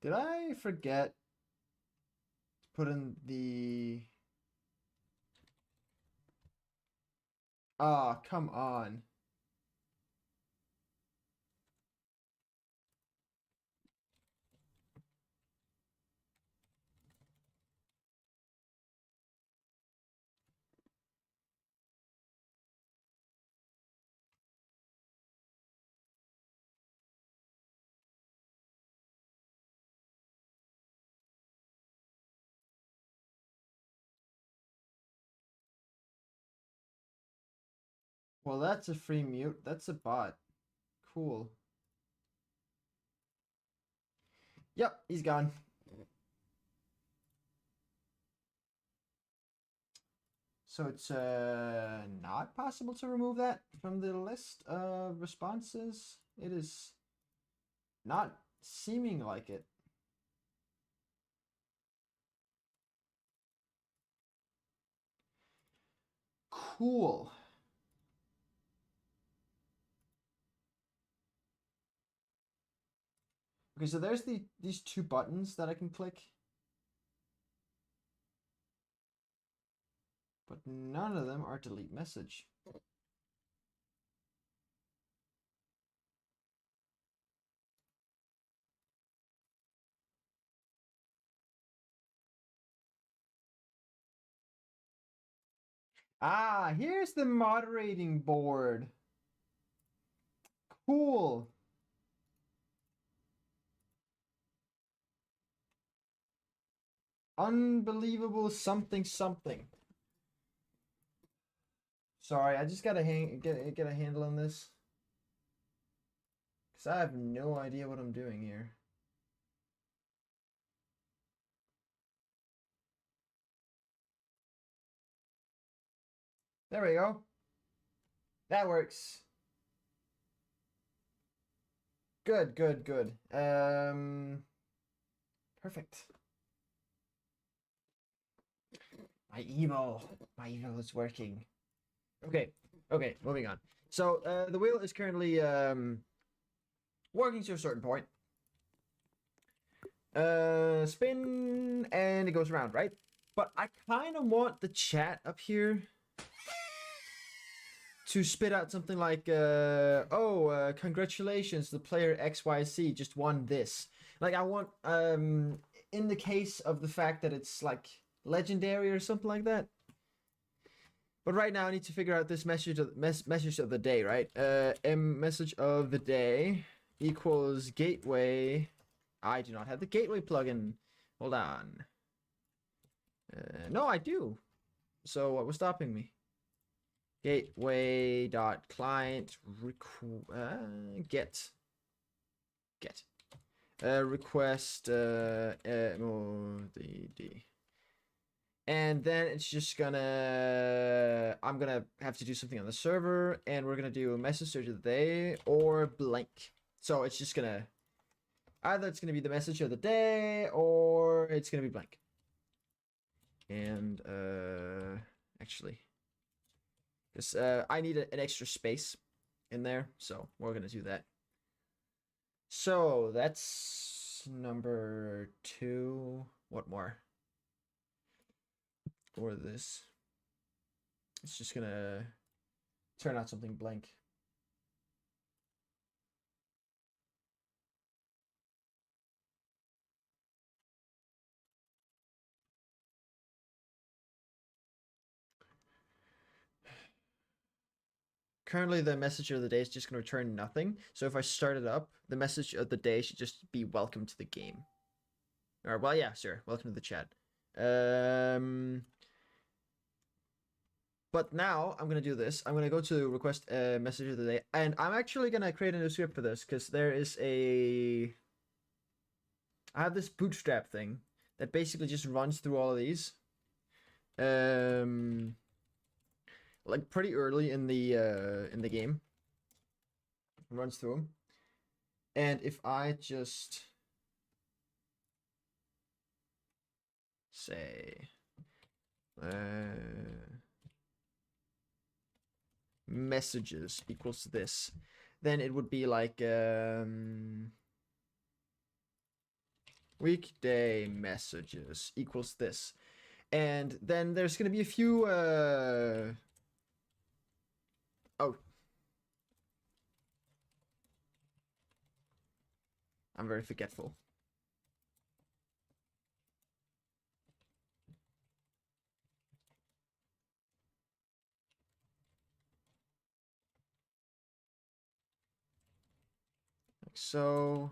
Did I forget to put in the? Ah, come on. Well, that's a free mute. That's a bot. Cool. Yep, he's gone. So it's not possible to remove that from the list of responses. It is not seeming like it. Cool. Okay, so there's these two buttons that I can click. But none of them are delete message. Ah, here's the moderating board. Cool. Unbelievable something something. Sorry, I just gotta get a handle on this. Because I have no idea what I'm doing here. There we go. That works. Good, good, good. Perfect. My evil is working. Okay, okay, moving on. So the wheel is currently working to a certain point. Spin, and it goes around, right? But I kind of want the chat up here to spit out something like, congratulations, the player XYZ just won this. Like, I want, in the case of the fact that it's like legendary or something like that. But right now I need to figure out this message of the day, right? Message of the day equals gateway. I do not have the gateway plugin. Hold on. No, I do. So what was stopping me? Gateway.client get request MODD. And then it's just gonna, I'm gonna have to do something on the server, and we're gonna do a message search of the day or blank. So it's just gonna, either it's gonna be the message of the day or it's gonna be blank. And actually, because I need an extra space in there, so we're gonna do that. So that's number 2. What more? Or this. It's just gonna turn out something blank. Currently, the message of the day is just going to return nothing. So if I start it up, the message of the day should just be welcome to the game. Or, well, yeah, sure. Welcome to the chat. But now I'm going to do this. I'm going to go to request a message of the day. And I'm actually going to create a new script for this because there is a... I have this bootstrap thing that basically just runs through all of these. Like pretty early in the game. Runs through them. And if I just say messages equals this, then it would be like weekday messages equals this. And then there's gonna be a few oh, I'm very forgetful. Like so.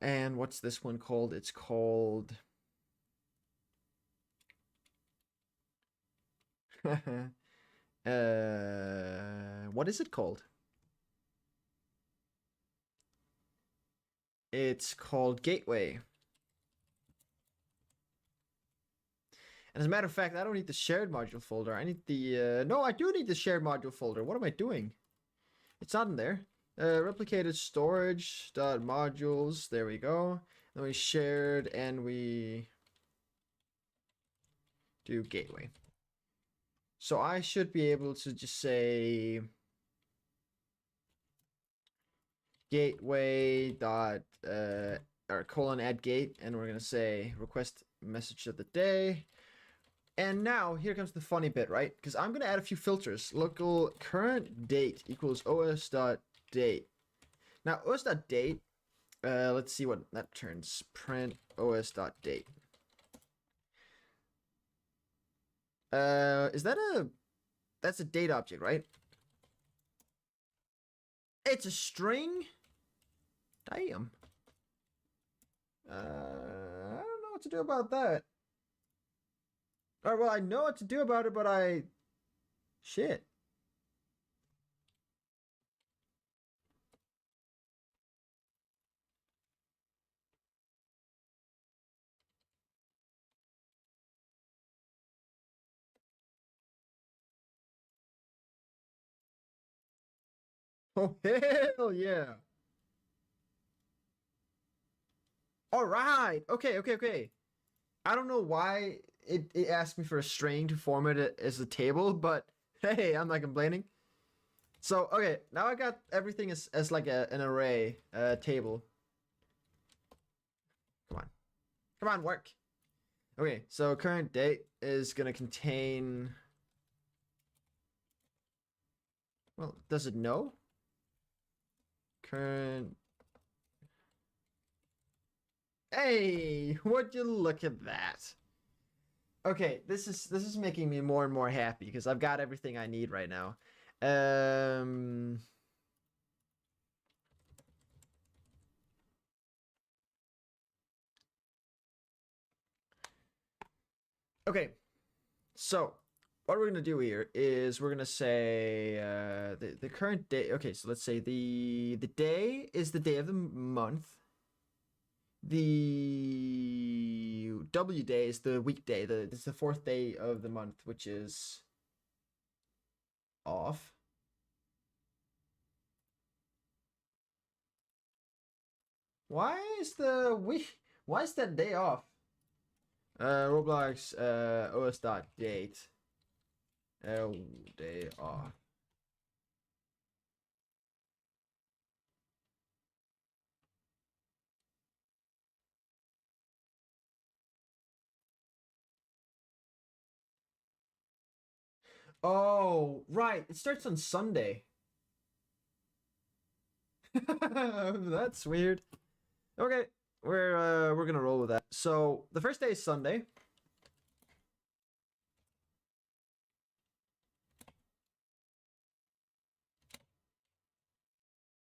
And what's this one called? It's called what is it called? It's called Gateway. And as a matter of fact, I don't need the shared module folder. I need the no, I do need the shared module folder. What am I doing? It's not in there. Replicated storage dot modules. There we go. Then we shared and we do gateway. So I should be able to just say gateway dot or colon add gate, and we're gonna say request message of the day. And now here comes the funny bit, right? Because I'm gonna add a few filters. Local current date equals os dot date. Now os dot date. Let's see what that turns. Print os dot date. Is that that's a date object, right? It's a string? Damn. I don't know what to do about that. Or, well, I know what to do about it, but shit. Oh, hell yeah. All right. Okay. I don't know why it asked me for a string to format it as a table, but hey, I'm not complaining. So okay, now I got everything as like an array table. Come on, come on, work. Okay, so current date is gonna contain. Well, does it know? Current. Hey, would you look at that? Okay, this is making me more and more happy because I've got everything I need right now. Um. Okay, so what we're gonna do here is we're gonna say the current day. Okay, so let's say the day is the day of the month. The W day is the weekday. It's the fourth day of the month, which is off. Why is the week? Why is that day off? Roblox OS dot date. Day off. Oh, right. It starts on Sunday. That's weird. Okay, we're gonna roll with that. So the first day is Sunday.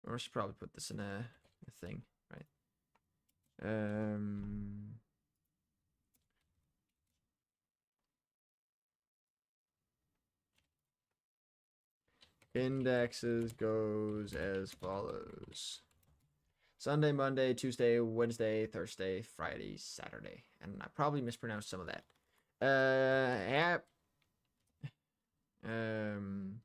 Or I should probably put this in a thing, right? Indexes goes as follows: Sunday, Monday, Tuesday, Wednesday, Thursday, Friday, Saturday, and I probably mispronounced some of that. App. Um.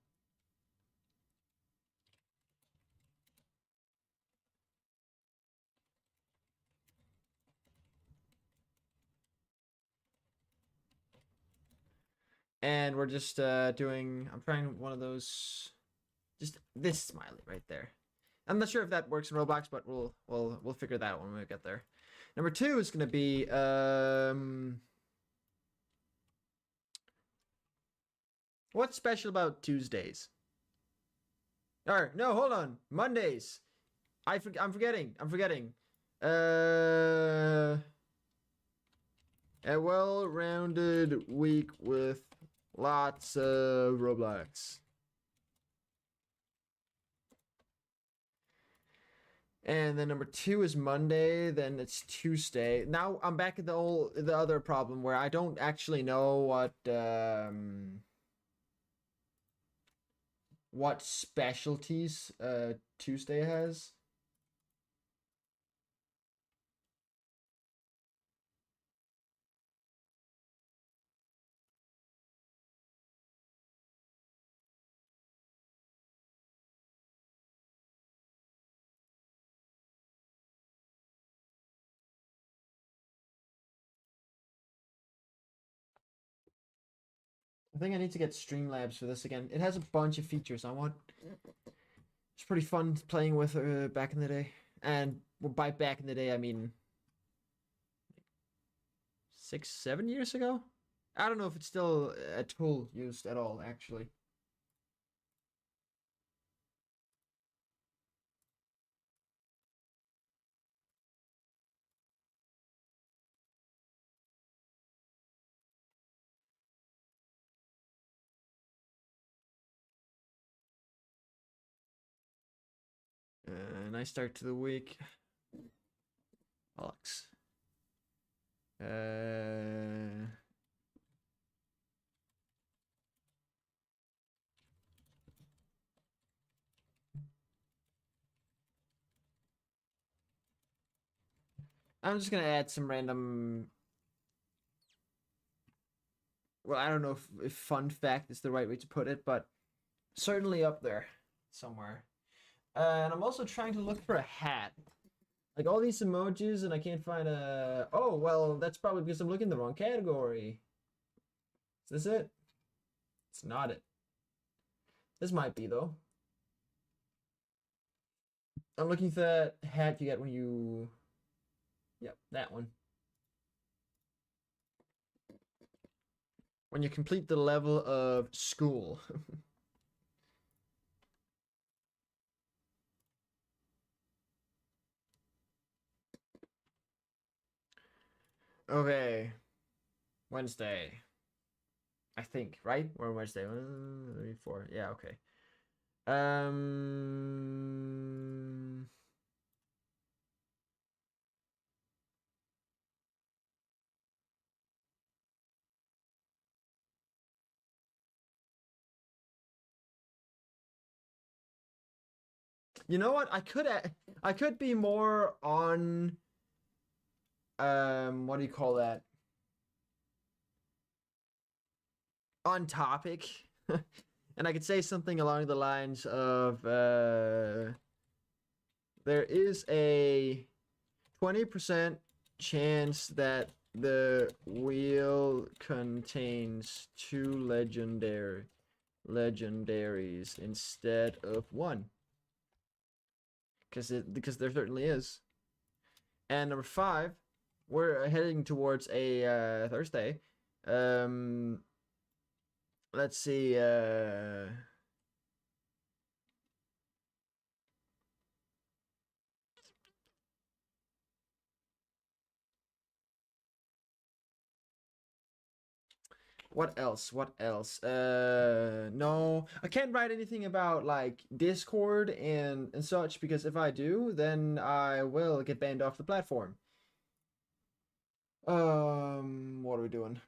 And we're just doing. I'm trying one of those. Just this smiley right there. I'm not sure if that works in Roblox, but we'll figure that out when we get there. Number two is gonna be what's special about Tuesdays? Or no, hold on, Mondays. I'm forgetting. I'm forgetting. A well-rounded week with lots of Roblox. And then number two is Monday. Then it's Tuesday. Now I'm back at the other problem where I don't actually know what specialties Tuesday has. I think I need to get Streamlabs for this again. It has a bunch of features I want. It's pretty fun playing with back in the day. And by back in the day, I mean 6, 7 years ago. I don't know if it's still a tool used at all, actually. Nice start to the week. Alex. I'm just gonna add some random. Well, I don't know if fun fact is the right way to put it, but certainly up there somewhere. And I'm also trying to look for a hat. Like all these emojis, and I can't find a. Oh, well, that's probably because I'm looking in the wrong category. Is this it? It's not it. This might be, though. I'm looking for that hat you get when you... Yep, that one. When you complete the level of school. Okay. Wednesday. I think, right? We're on Wednesday. 1, 3, 4. Yeah, okay. Um... You know what? I could be more on what do you call that? On topic. And I could say something along the lines of there is a 20% chance that the wheel contains 2 legendaries instead of 1. Because there certainly is. And number 5, we're heading towards a Thursday. Let's see. What else? What else? No, I can't write anything about like Discord and such because if I do, then I will get banned off the platform. What are we doing?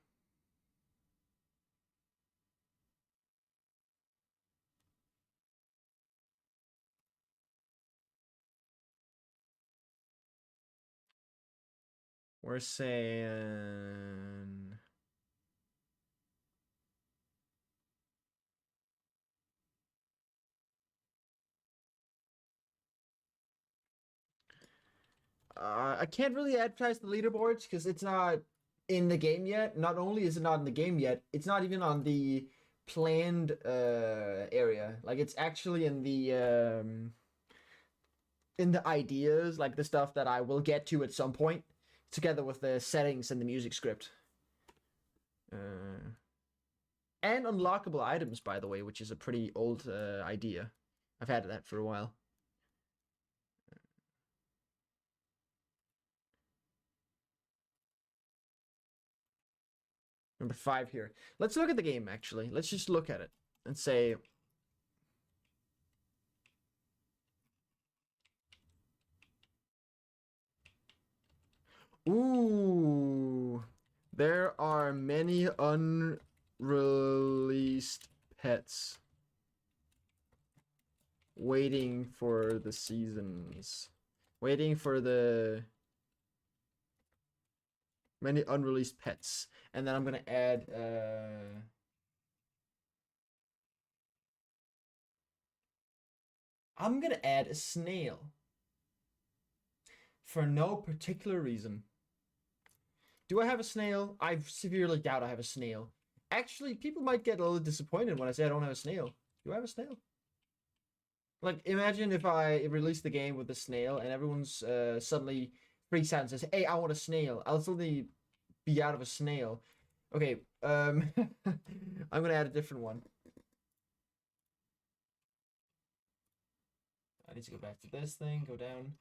We're saying I can't really advertise the leaderboards because it's not in the game yet. Not only is it not in the game yet, it's not even on the planned area. Like it's actually in the ideas, like the stuff that I will get to at some point, together with the settings and the music script. And unlockable items, by the way, which is a pretty old idea. I've had that for a while. Number 5 here. Let's look at the game, actually. Let's just look at it and say... Ooh, there are many unreleased pets waiting for the seasons. Waiting for the many unreleased pets. And then I'm gonna add I'm gonna add a snail. For no particular reason. Do I have a snail? I severely doubt I have a snail. Actually, people might get a little disappointed when I say I don't have a snail. Do I have a snail? Like, imagine if I release the game with a snail and everyone's suddenly freaks out and says, "Hey, I want a snail." I'll suddenly be out of a snail. Okay, I'm gonna add a different one. I need to go back to this thing, go down.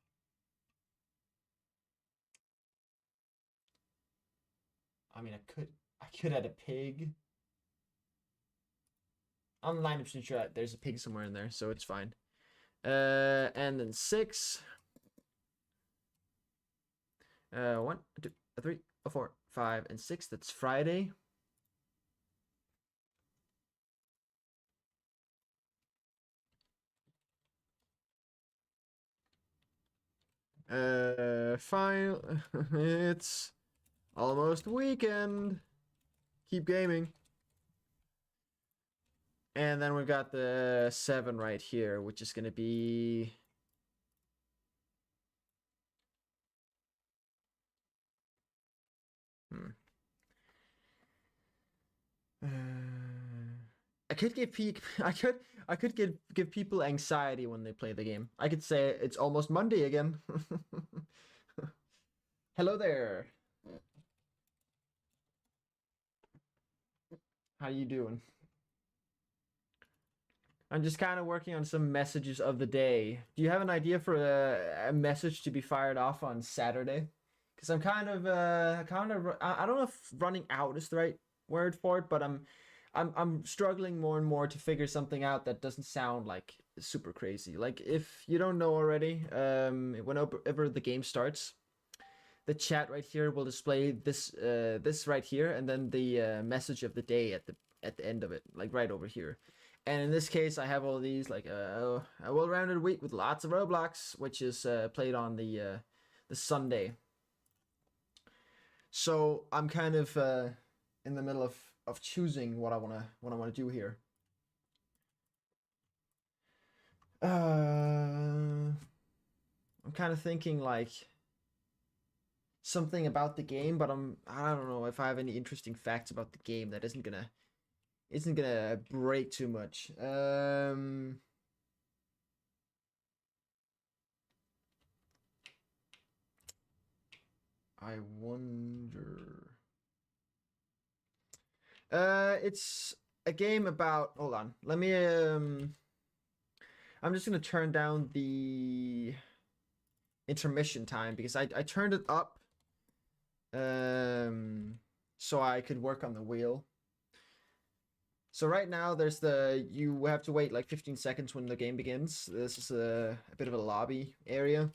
I mean, I could add a pig. I'm 90% sure there's a pig somewhere in there, so it's fine. And then 6. 1, 2, 3, 4, 5, and 6. That's Friday. Fine. It's almost weekend. Keep gaming. And then we've got the 7 right here, which is gonna be fine. could give people I could give people anxiety when they play the game. I could say it's almost Monday again. Hello there. How you doing? I'm just kind of working on some messages of the day. Do you have an idea for a message to be fired off on Saturday? Because I'm I don't know if running out is the right word for it, but I'm struggling more and more to figure something out that doesn't sound like super crazy. Like if you don't know already, whenever the game starts, the chat right here will display this right here, and then the message of the day at the end of it, like right over here. And in this case, I have all these like a well-rounded week with lots of Roblox, which is played on the Sunday. So I'm kind of in the middle of choosing what I wanna do here. I'm kind of thinking like something about the game, but I don't know if I have any interesting facts about the game that isn't gonna break too much. I wonder. It's a game about. Hold on. Let me. I'm just gonna turn down the intermission time because I turned it up. So I could work on the wheel. So right now you have to wait like 15 seconds when the game begins. This is a bit of a lobby area.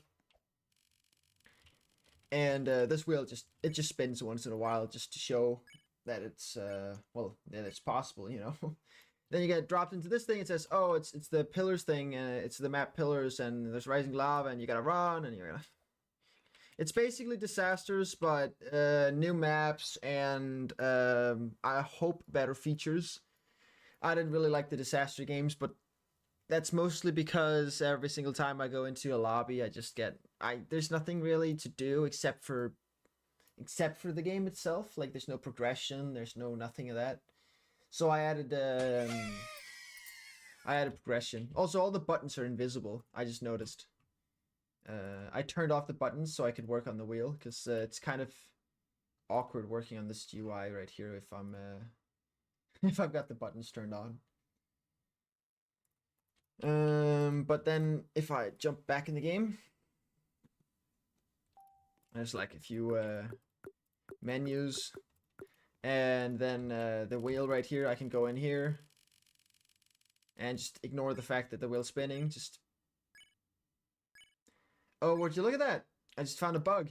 And this wheel just spins once in a while just to show that it's well, that it's possible, you know. Then you get dropped into this thing. It says, "Oh, it's the pillars thing. It's the map pillars, and there's rising lava, and you gotta run, and you're gonna." It's basically disasters, but new maps and I hope better features. I didn't really like the disaster games, but that's mostly because every single time I go into a lobby, I just get there's nothing really to do except for the game itself. Like there's no progression, there's no nothing of that. So I added progression. Also, all the buttons are invisible. I just noticed. I turned off the buttons so I could work on the wheel because it's kind of awkward working on this UI right here if I'm if I've got the buttons turned on. But then if I jump back in the game, there's like a few menus, and then the wheel right here. I can go in here and just ignore the fact that the wheel's spinning. Just oh, would you look at that? I just found a bug.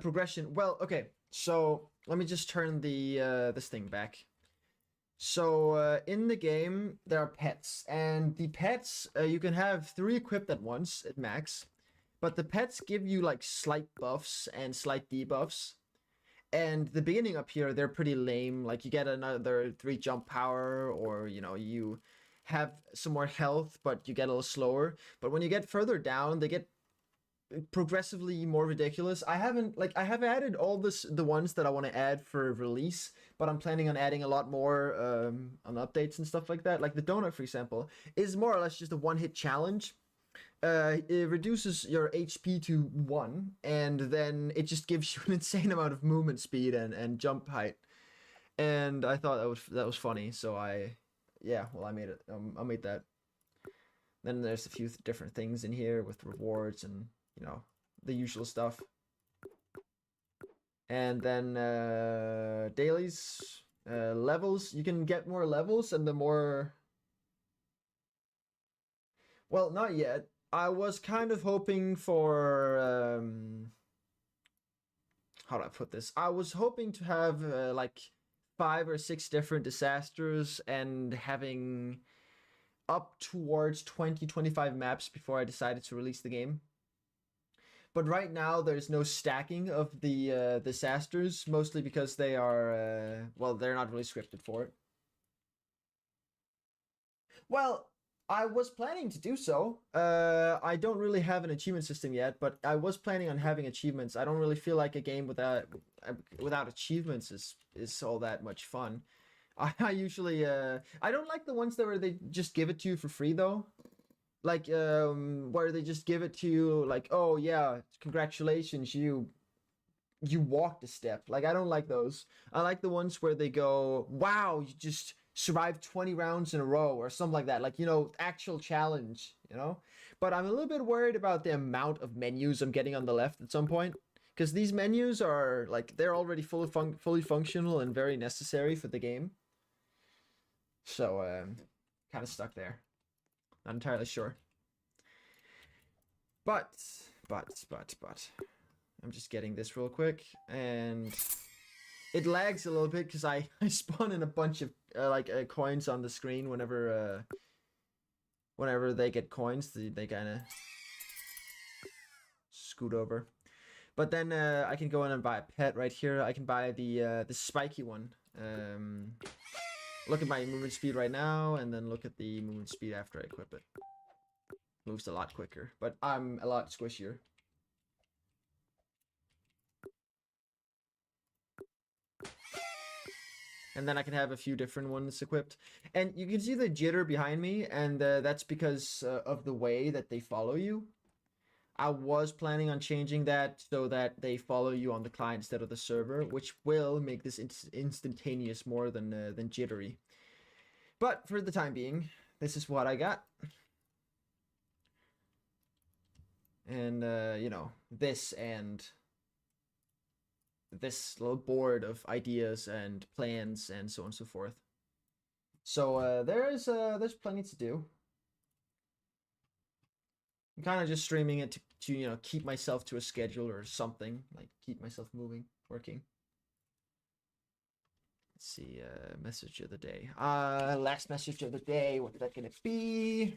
Progression. Well, okay. So let me just turn the this thing back. So in the game there are pets, and the pets you can have 3 equipped at once at max, but the pets give you like slight buffs and slight debuffs. And the beginning up here they're pretty lame. Like you get another 3 jump power, or you know you have some more health, but you get a little slower. But when you get further down, they get progressively more ridiculous. I have added all the ones that I want to add for release, but I'm planning on adding a lot more on updates and stuff like that. Like the donut, for example, is more or less just a one-hit challenge. It reduces your HP to 1, and then it just gives you an insane amount of movement speed and jump height. And I thought that was funny, so I made it. I made that. Then there's a few different things in here with rewards and you know the usual stuff. And then dailies, levels. You can get more levels, and the more. Well, not yet. I was kind of hoping for how do I put this? I was hoping to have like 5 or 6 different disasters and having up towards 20-25 maps before I decided to release the game. But right now there's no stacking of the disasters, mostly because they are well, they're not really scripted for it. Well, I was planning to do so. I don't really have an achievement system yet, but I was planning on having achievements. I don't really feel like a game without achievements is all that much fun. I usually I don't like the ones that where they just give it to you for free though. Like where they just give it to you like, oh yeah, congratulations, you walked a step. Like I don't like those. I like the ones where they go, wow, you just survived 20 rounds in a row or something like that. Like, actual challenge, But I'm a little bit worried about the amount of menus I'm getting on the left at some point. Because these menus are like they're already fully functional and very necessary for the game. So kind of stuck there. Not entirely sure. But I'm just getting this real quick, and it lags a little bit because I spawn in a bunch of coins on the screen whenever they get coins. They kind of scoot over. But then I can go in and buy a pet right here. I can buy the spiky one. Look at my movement speed right now, and then look at the movement speed after I equip it. Moves a lot quicker, but I'm a lot squishier. And then I can have a few different ones equipped. And you can see the jitter behind me, and that's because of the way that they follow you. I was planning on changing that so that they follow you on the client instead of the server, which will make this instantaneous more than jittery. But for the time being, this is what I got. And, this and this little board of ideas and plans and so on and so forth. So there's plenty to do. I'm kind of just streaming it to keep myself to a schedule or something, like keep myself moving, working. Let's see, message of the day. Last message of the day. What is that gonna be?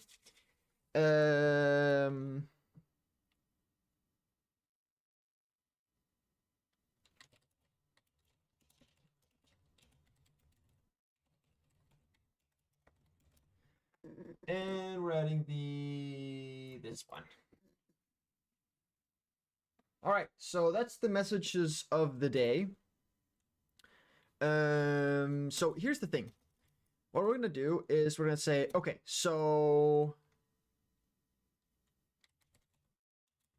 And we're adding this one. All right, so that's the messages of the day. So here's the thing. What we're gonna do is we're gonna say, okay, so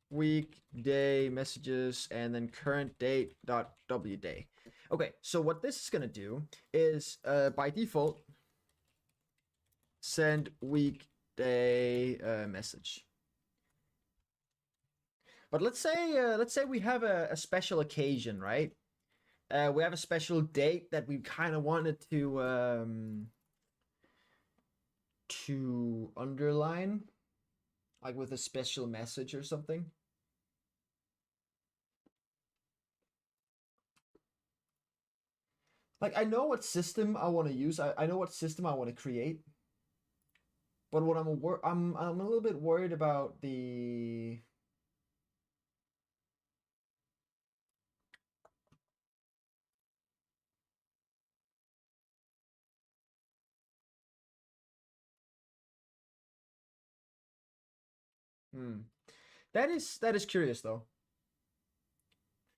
weekday messages and then current date dot w day. Okay, so what this is gonna do is by default send weekday message. But let's say we have a special occasion, right? We have a special date that we kind of wanted to underline, like with a special message or something. Like I know what system I want to use. I know what system I want to create. But what I'm a little bit worried about the That is curious though.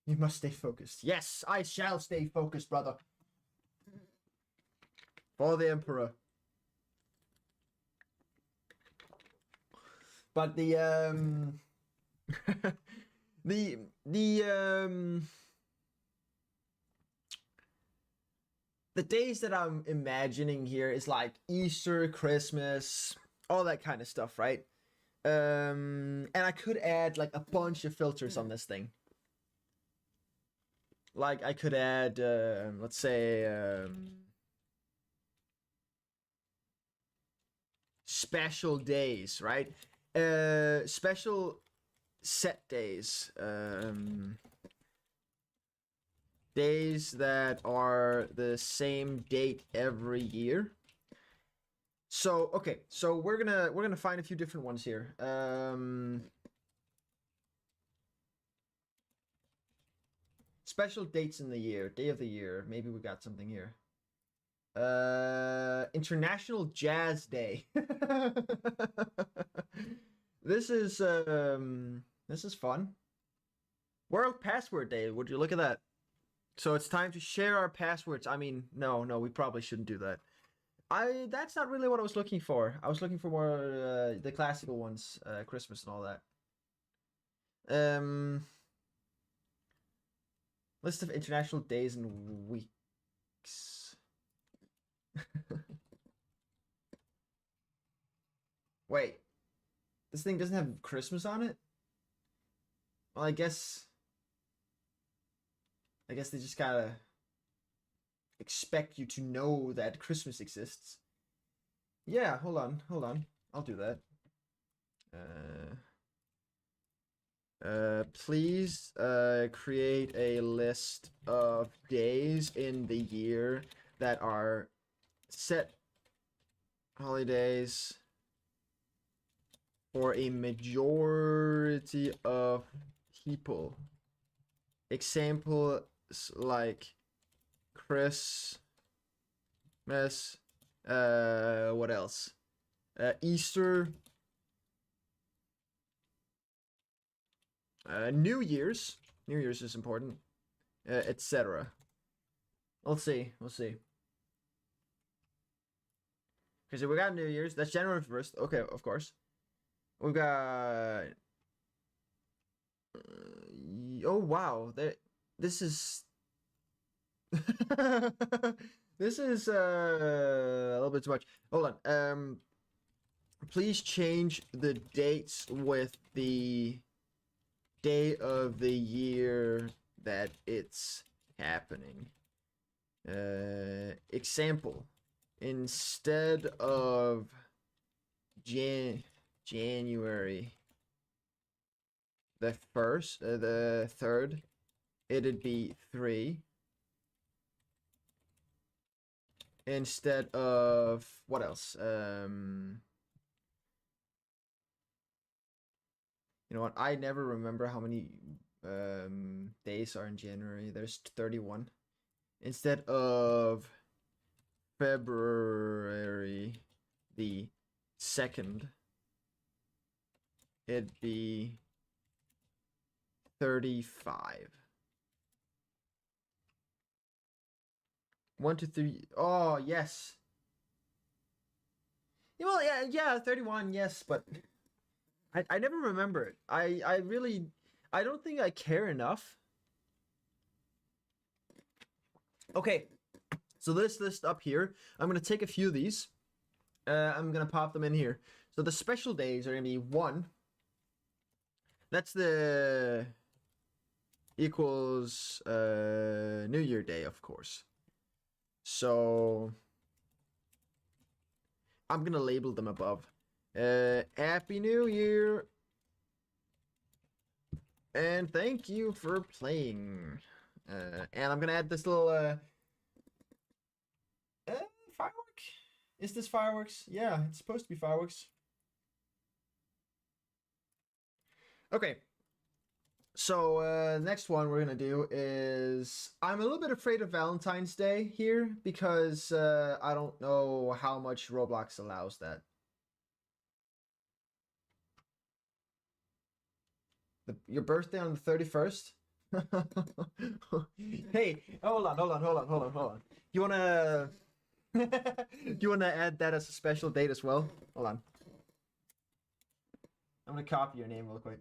You must stay focused. Yes, I shall stay focused, brother. For the Emperor. But the the days that I'm imagining here is like Easter, Christmas, all that kind of stuff, right? And I could add like a bunch of filters on this thing. Like I could add, let's say, special days, right? Special set days. Days that are the same date every year. So okay, so we're gonna find a few different ones here. Special dates in the year, day of the year. Maybe we got something here. International Jazz Day. This is fun. World Password Day. Would you look at that? So it's time to share our passwords. I mean, no, we probably shouldn't do that. That's not really what I was looking for. I was looking for more the classical ones, Christmas and all that. Um, list of international days and weeks. Wait, this thing doesn't have Christmas on it? Well, I guess they just gotta expect you to know that Christmas exists. Yeah, hold on. I'll do that. Please create a list of days in the year that are set holidays for a majority of people. Examples like Christmas, what else? Easter, New Year's. New Year's is important, etc. We'll see. We'll see. Because we got New Year's. That's January 1st. Okay, of course. We've got. Oh wow! This is. This is a little bit too much. Hold on. Please change the dates with the day of the year that it's happening. Example. Instead of January the 1st, the 3rd, it'd be 3. Instead of what else? You know what? I never remember how many days are in January. There's 31. Instead of February the 2nd, it'd be 35. 1 to 3. Oh, yes. Well, yeah, 31, yes, but I never remember it. I really, I don't think I care enough. Okay, so this list up here, I'm gonna take a few of these. I'm gonna pop them in here. So the special days are gonna be 1. That's the equals New Year Day, of course. So I'm gonna label them above. Happy New Year. And thank you for playing. And I'm gonna add this little firework? Is this fireworks? Yeah, it's supposed to be fireworks. Okay. So next one we're gonna do is I'm a little bit afraid of Valentine's Day here because I don't know how much Roblox allows that. Your birthday on the 31st? Hey, hold on. You wanna you wanna add that as a special date as well? Hold on. I'm gonna copy your name real quick.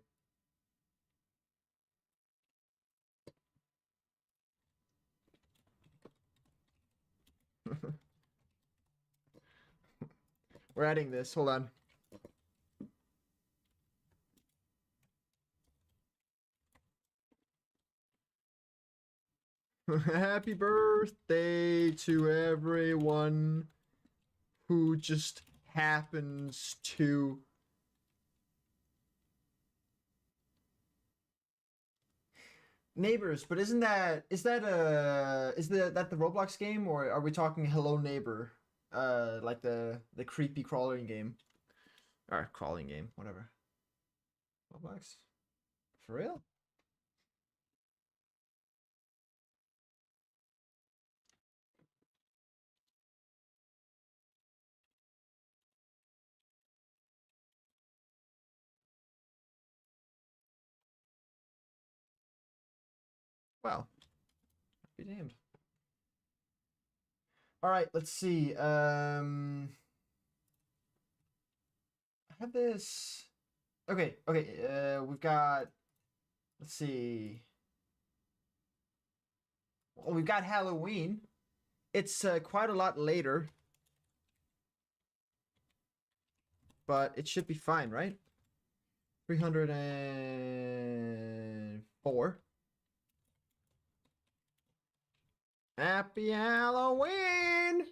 We're adding this. Hold on. Happy birthday to everyone who just happens to Neighbors, but isn't that is that that the Roblox game, or are we talking Hello Neighbor? Like the creepy crawling game. Or crawling game, whatever. Roblox? For real? Well, be damned. All right, let's see. I have this. Okay, okay. We've got. Let's see. Well, we've got Halloween. It's quite a lot later, but it should be fine, right? 304. Happy Halloween!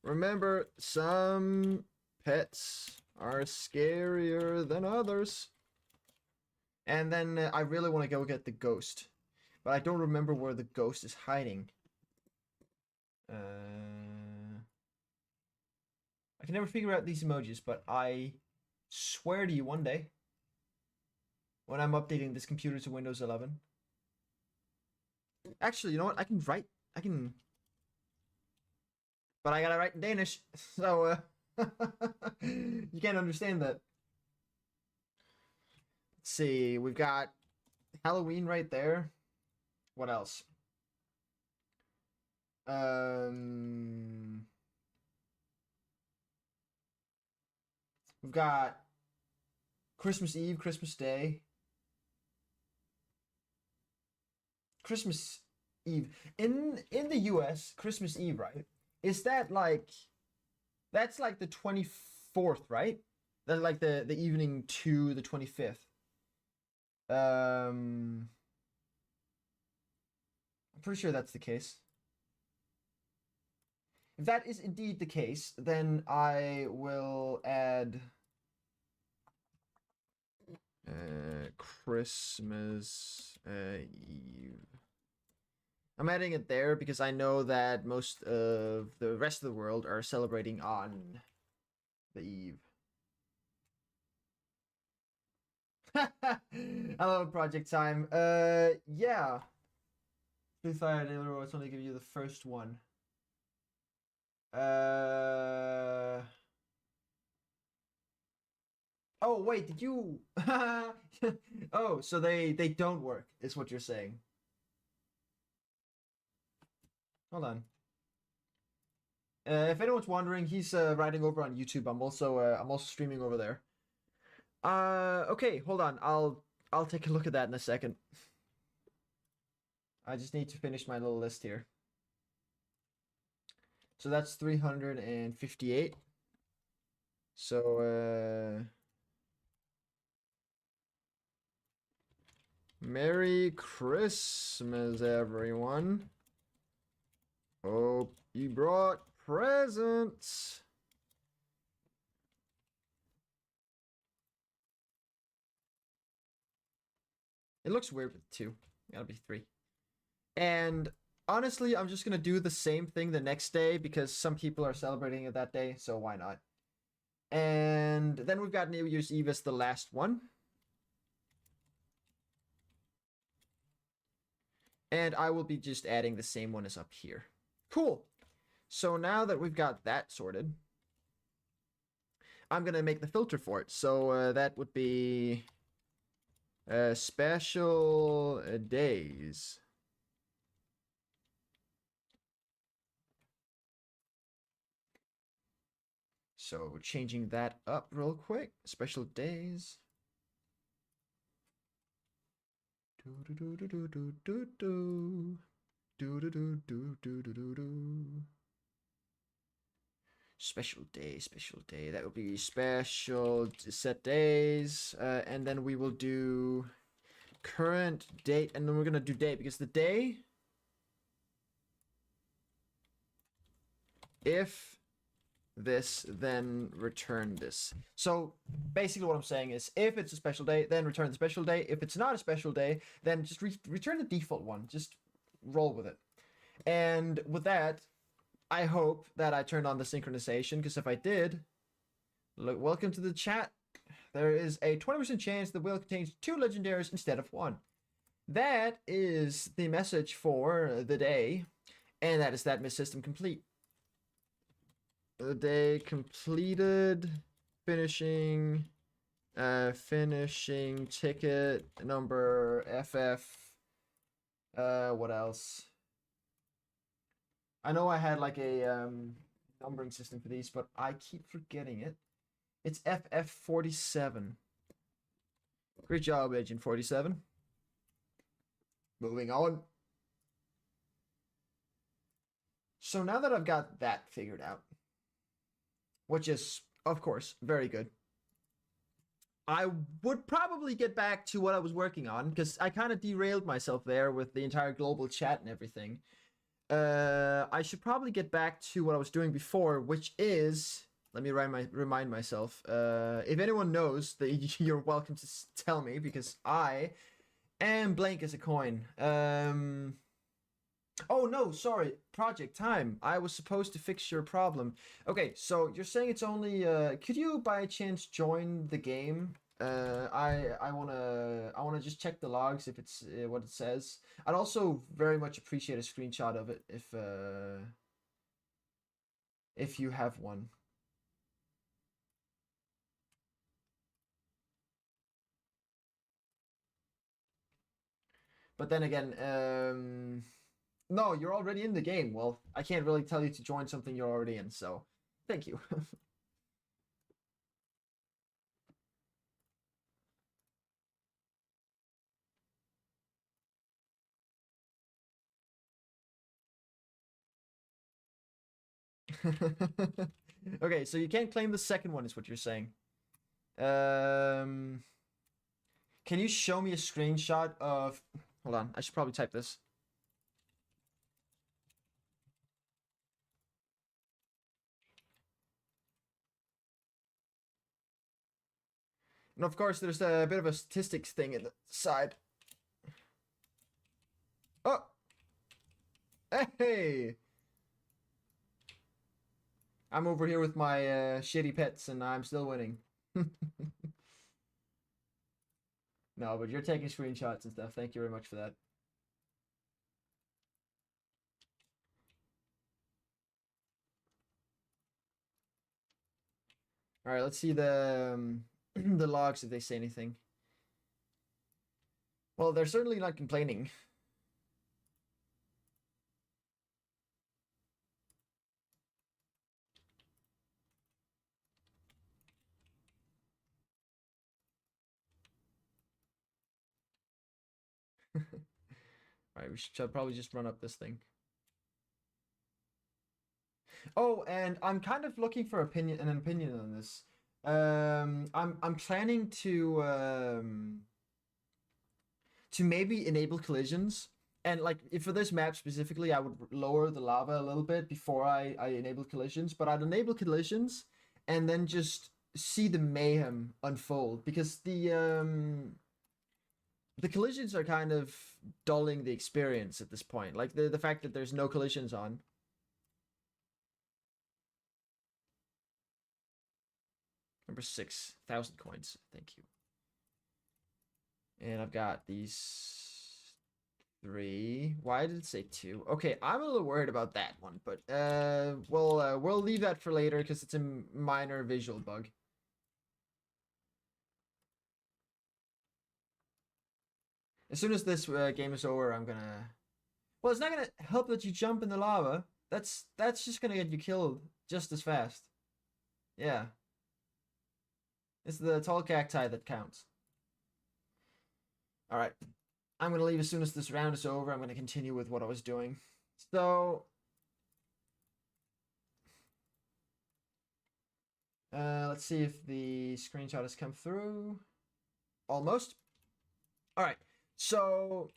Remember, some pets are scarier than others. And then I really want to go get the ghost, but I don't remember where the ghost is hiding. I can never figure out these emojis, but I swear to you one day, when I'm updating this computer to Windows 11. Actually, you know what? I can, but I gotta write in Danish, so you can't understand that. Let's see, we've got Halloween right there. What else? We've got Christmas Eve, Christmas Day. Christmas Eve. In the US, Christmas Eve, right? Is that like that's like the 24th, right? That's like the evening to the 25th. I'm pretty sure that's the case. If that is indeed the case, then I will add Christmas Eve. I'm adding it there because I know that most of the rest of the world are celebrating on the eve. I love Project Time. Yeah. Blue Fire Daily Robots only give you the first one. Oh wait, did you? Oh, so they don't work, is what you're saying. Hold on. If anyone's wondering, he's writing over on YouTube. I'm also streaming over there. Okay, hold on. I'll take a look at that in a second. I just need to finish my little list here. So that's 358. So Merry Christmas, everyone. Hope you brought presents. It looks weird with two. Gotta be three. And honestly, I'm just gonna do the same thing the next day because some people are celebrating it that day, so why not? And then we've got New Year's Eve as the last one. And I will be just adding the same one as up here. Cool. So now that we've got that sorted, I'm gonna make the filter for it. So that would be special days. So changing that up real quick. Special days. Special day, special day. That would be special set days. And then we will do current date. And then we're going to do date because the day, if this, then return this. So basically what I'm saying is if it's a special day, then return the special day. If it's not a special day, then just return the default one. Just roll with it. And with that, I hope that I turned on the synchronization, because if I did, look, welcome to the chat. There is a 20% chance the wheel contains 2 legendaries instead of 1. That is the message for the day, and that is that Miss System complete. The day completed, finishing Finishing ticket number FF. What else? I know I had like a numbering system for these, but I keep forgetting it. It's FF47. Great job, Agent 47. Moving on. So now that I've got that figured out, which is, of course, very good, I would probably get back to what I was working on because I kind of derailed myself there with the entire global chat and everything. I should probably get back to what I was doing before, which is, let me remind myself. If anyone knows, that you're welcome to tell me because I am blank as a coin. Oh no, sorry. Project time. I was supposed to fix your problem. Okay, so you're saying it's only could you by chance join the game? I wanna just check the logs if it's what it says. I'd also very much appreciate a screenshot of it if you have one. But then again, no, you're already in the game. Well, I can't really tell you to join something you're already in, so thank you. Okay, so you can't claim the second one, is what you're saying. Can you show me a screenshot of? Hold on, I should probably type this. And of course, there's a bit of a statistics thing in the side. Oh, hey! I'm over here with my shitty pets, and I'm still winning. No, but you're taking screenshots and stuff. Thank you very much for that. All right, let's see the the logs if they say anything. Well, they're certainly not complaining. All right, we should probably just run up this thing. Oh, and I'm kind of looking for an opinion on this. I'm planning to maybe enable collisions, and like if for this map specifically, I would lower the lava a little bit before I enable collisions. But I'd enable collisions and then just see the mayhem unfold because the collisions are kind of dulling the experience at this point. Like the fact that there's no collisions on. Number 6,000 coins. Thank you. And I've got these 3. Why did it say 2? Okay, I'm a little worried about that one, but we'll leave that for later because it's a minor visual bug. As soon as this game is over, I'm gonna. Well, it's not gonna help that you jump in the lava. That's just gonna get you killed just as fast. Yeah, it's the tall cacti that counts. All right, I'm gonna leave as soon as this round is over. I'm gonna continue with what I was doing. So, let's see if the screenshot has come through. Almost. All right. So,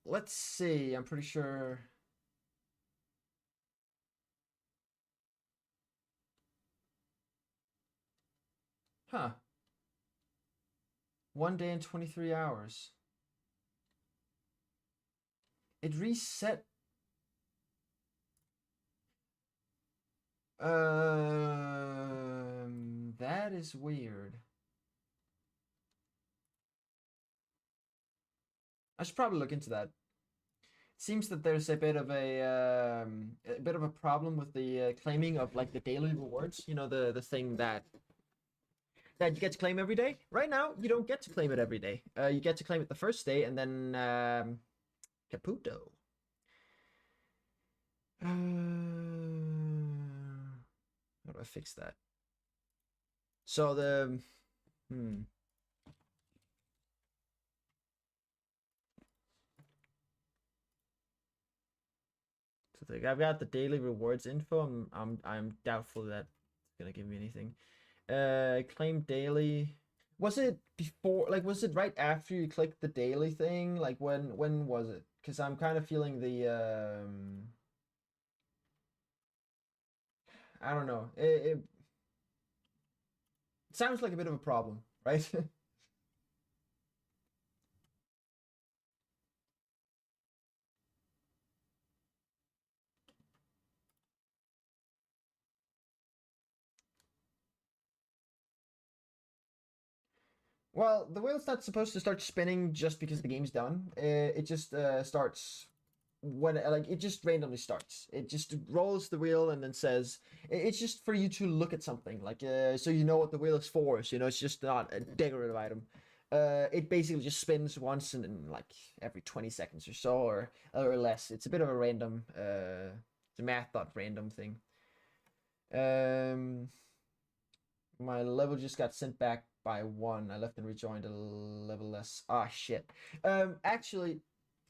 let's see. I'm pretty sure. Huh. 1 day and 23 hours. It reset. That is weird. I should probably look into that. Seems that there's a bit of a problem with the claiming of like the daily rewards. You know, the thing that that you get to claim every day. Right now, you don't get to claim it every day. You get to claim it the first day, and then Caputo. How do I fix that? So the So I've got the daily rewards info. I'm doubtful that it's gonna give me anything. Claim daily. Was it before? Like, was it right after you clicked the daily thing? Like, when was it? Because I'm kind of feeling the I don't know. It sounds like a bit of a problem, right? Well, the wheel's not supposed to start spinning just because the game's done. It just starts when like it just randomly starts. It just rolls the wheel and then says it's just for you to look at something like so you know what the wheel is for. So you know it's just not a decorative item. It basically just spins once in like every 20 seconds or so or less. It's a bit of a random it's a math.random thing. Um my level just got sent back by 1. I left and rejoined a level less. Ah, shit. Actually,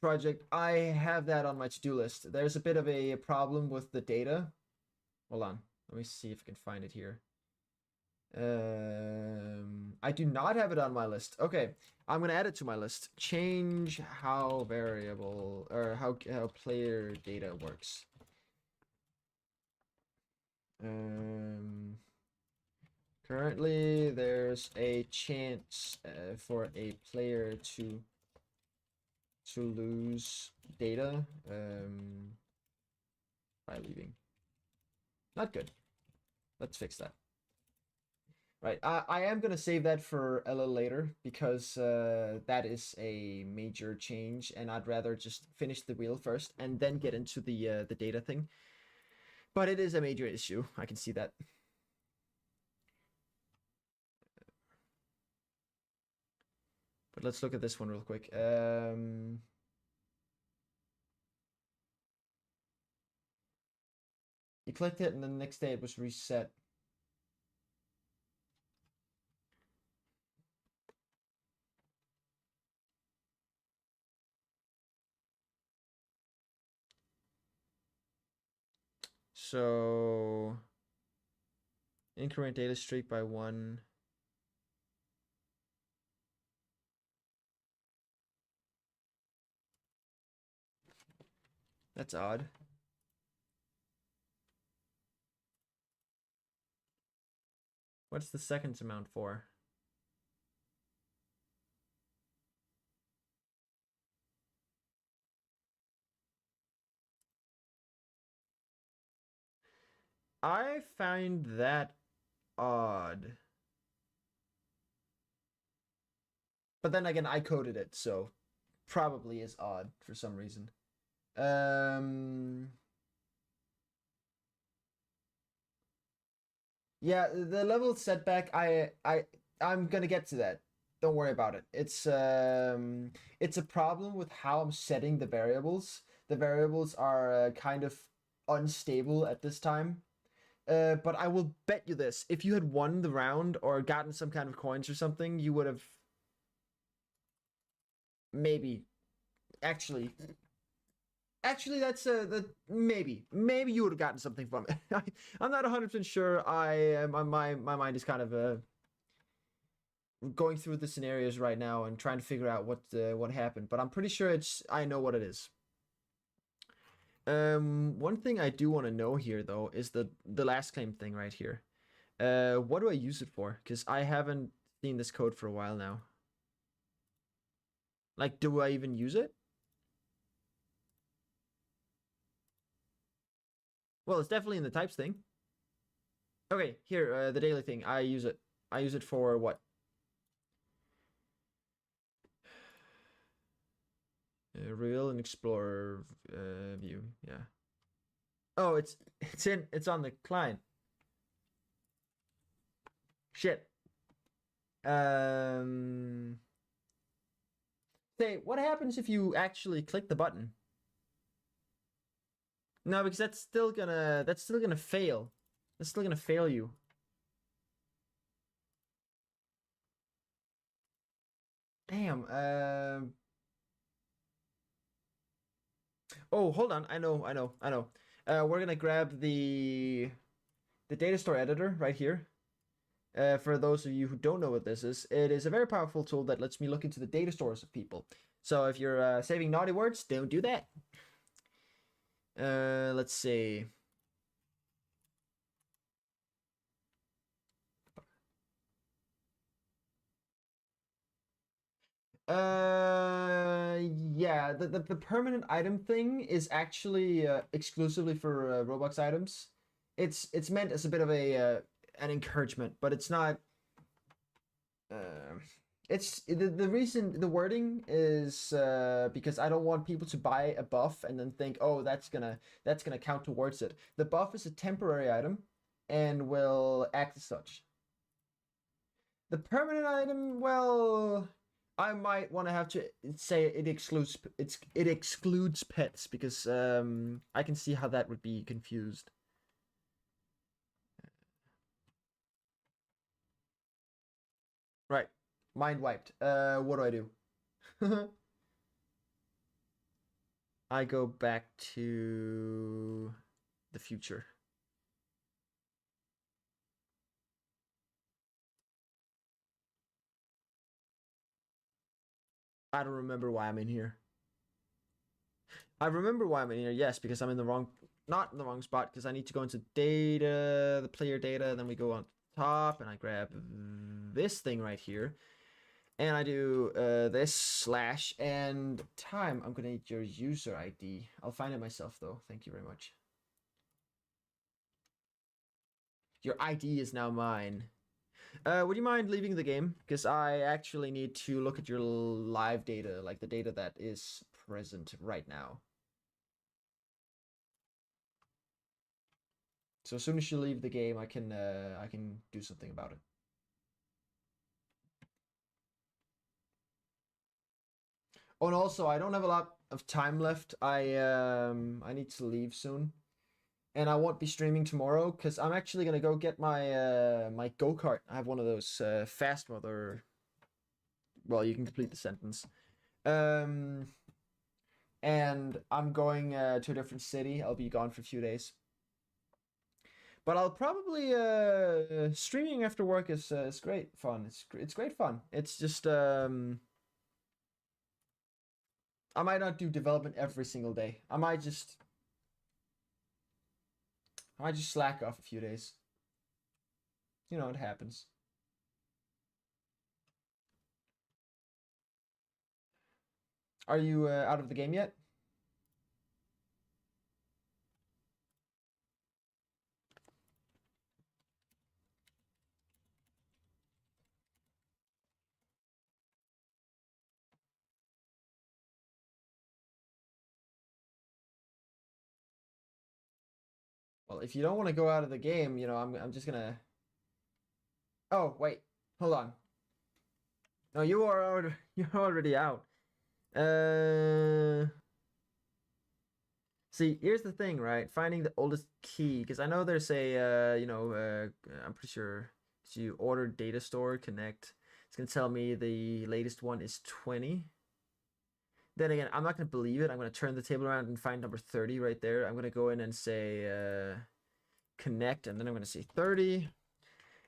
project, I have that on my to-do list. There's a bit of a problem with the data. Hold on. Let me see if I can find it here. I do not have it on my list. Okay, I'm gonna add it to my list. Change how variable or how player data works. Currently, there's a chance for a player to lose data by leaving. Not good. Let's fix that. Right, I am gonna save that for a little later because that is a major change, and I'd rather just finish the wheel first and then get into the data thing. But it is a major issue. I can see that. But let's look at this one real quick. You clicked it, and then the next day it was reset. So increment data streak by 1. That's odd. What's the seconds amount for? I find that odd. But then again, I coded it, so probably is odd for some reason. Yeah, the level setback, I'm gonna get to that. Don't worry about it. It's a problem with how I'm setting the variables. The variables are kind of unstable at this time. But I will bet you this: if you had won the round or gotten some kind of coins or something, you would have maybe actually. Actually, that's the maybe you would have gotten something from it. I'm not 100% sure. My mind is kind of going through the scenarios right now and trying to figure out what happened. But I'm pretty sure I know what it is. One thing I do want to know here though is the last claim thing right here. What do I use it for? Because I haven't seen this code for a while now. Like, do I even use it? Well, it's definitely in the types thing. Okay, here, the daily thing. I use it. I use it for what? Reveal and Explorer view. Yeah. Oh, it's on the client. Shit. Um, Say, what happens if you actually click the button? No, because that's still gonna fail. That's still gonna fail you. Damn. Oh, hold on. I know. We're gonna grab the data store editor right here. For those of you who don't know what this is, it is a very powerful tool that lets me look into the data stores of people. So if you're saving naughty words, don't do that. Let's see. Yeah, the permanent item thing is actually exclusively for Roblox items. It's meant as a bit of a an encouragement, but it's not. Uh, it's the reason the wording is because I don't want people to buy a buff and then think, oh, that's gonna count towards it. The buff is a temporary item and will act as such. The permanent item, well, I might want to have to say it excludes pets because I can see how that would be confused. Right, mind wiped. What do I do? I go back to the future. I don't remember why I'm in here. I remember why I'm in here, yes, because I'm in the wrong, not in the wrong spot, because I need to go into data, the player data, and then we go on top, and I grab this thing right here, and I do this slash and time. I'm gonna need your user ID. I'll find it myself though. Thank you very much. Your ID is now mine. Would you mind leaving the game? Because I actually need to look at your live data, like the data that is present right now. So as soon as you leave the game, I can do something about it. Oh, and also I don't have a lot of time left. I need to leave soon, and I won't be streaming tomorrow because I'm actually gonna go get my go-kart. I have one of those fast mother. Well, you can complete the sentence. Um, and I'm going to a different city. I'll be gone for a few days. But I'll probably streaming after work is great fun. It's great fun. It's just I might not do development every single day. I might just slack off a few days. You know, it happens. Are you out of the game yet? Well, if you don't want to go out of the game, I'm just gonna. Oh, wait. Hold on. No, you're already out. Uh See, here's the thing, right? Finding the oldest key, because I know there's I'm pretty sure if you order data store connect, it's gonna tell me the latest one is 20. Then again, I'm not gonna believe it. I'm gonna turn the table around and find number 30 right there. I'm gonna go in and say connect, and then I'm gonna say 30.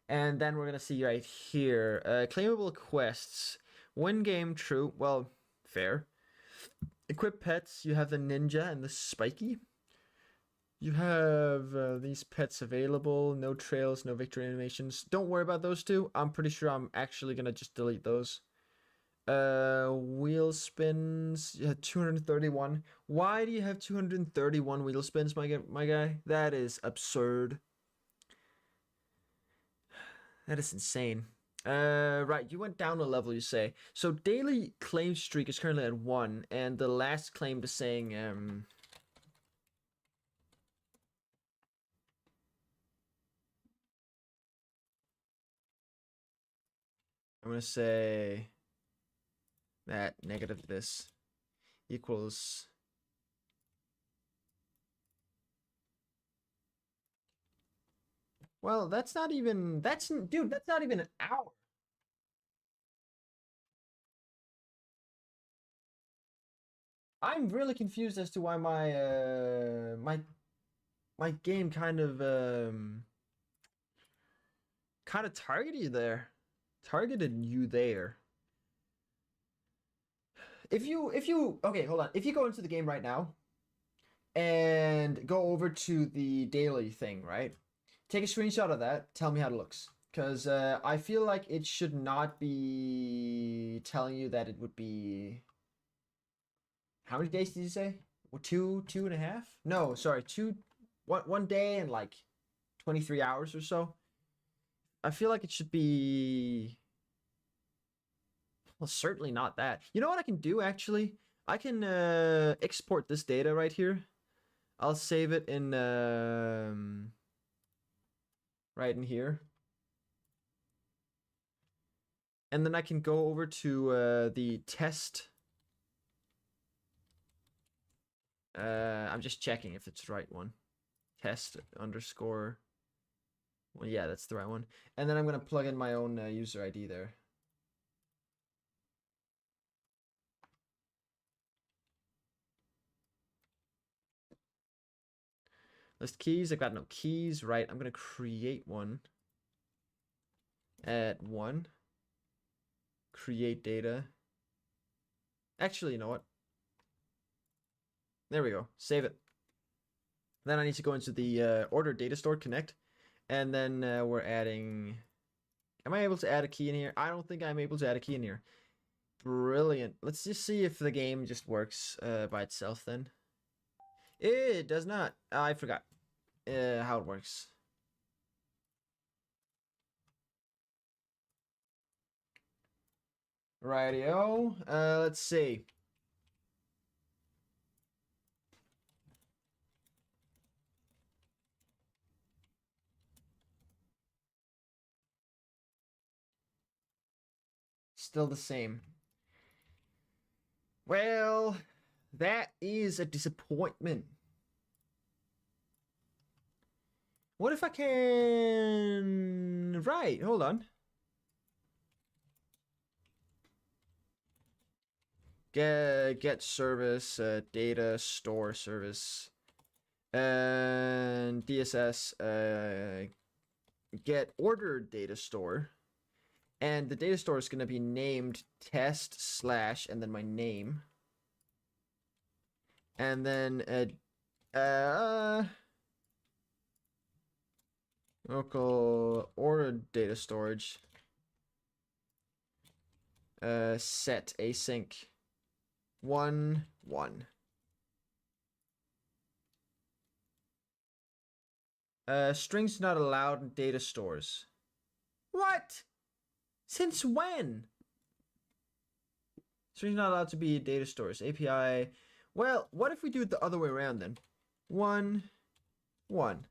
And then we're gonna see right here, claimable quests. Win game, true. Well, fair. Equip pets, you have the ninja and the spiky. You have these pets available, no trails, no victory animations. Don't worry about those two. I'm pretty sure I'm actually gonna just delete those. Wheel spins, you had 231. Why do you have 231 wheel spins, my guy? That is absurd. That is insane. Right, you went down a level, you say. So daily claim streak is currently at 1, and the last claim is saying I'm gonna say that negative this equals well, that's not even dude, that's not even an hour. I'm really confused as to why my game kind of targeted you there. Targeted you there. If you okay, hold on. If you go into the game right now and go over to the daily thing, right? Take a screenshot of that. Tell me how it looks. Because I feel like it should not be telling you that it would be. How many days did you say? Well, two and a half? No, sorry, one day and like 23 hours or so. I feel like it should be. Well, certainly not that. You know what I can do actually? I can export this data right here. I'll save it in right in here. And then I can go over to the test. I'm just checking if it's the right one. Test underscore. Well, yeah, that's the right one. And then I'm going to plug in my own user ID there. List keys. I've got no keys. Right. I'm going to create one. Add one. Create data. Actually, you know what? There we go. Save it. Then I need to go into the order data store connect. And then we're adding. Am I able to add a key in here? I don't think I'm able to add a key in here. Brilliant. Let's just see if the game just works by itself then. It does not. I forgot how it works. Rightio. Let's see. Still the same. Well, that is a disappointment. What if I can... Right, hold on. Get service, data store service, and DSS, get ordered data store. And the data store is going to be named test slash and then my name. And then local ordered data storage. Set async 1 1. Strings not allowed in data stores. What? Since when? Strings not allowed to be data stores. API. Well, what if we do it the other way around then? 1 1.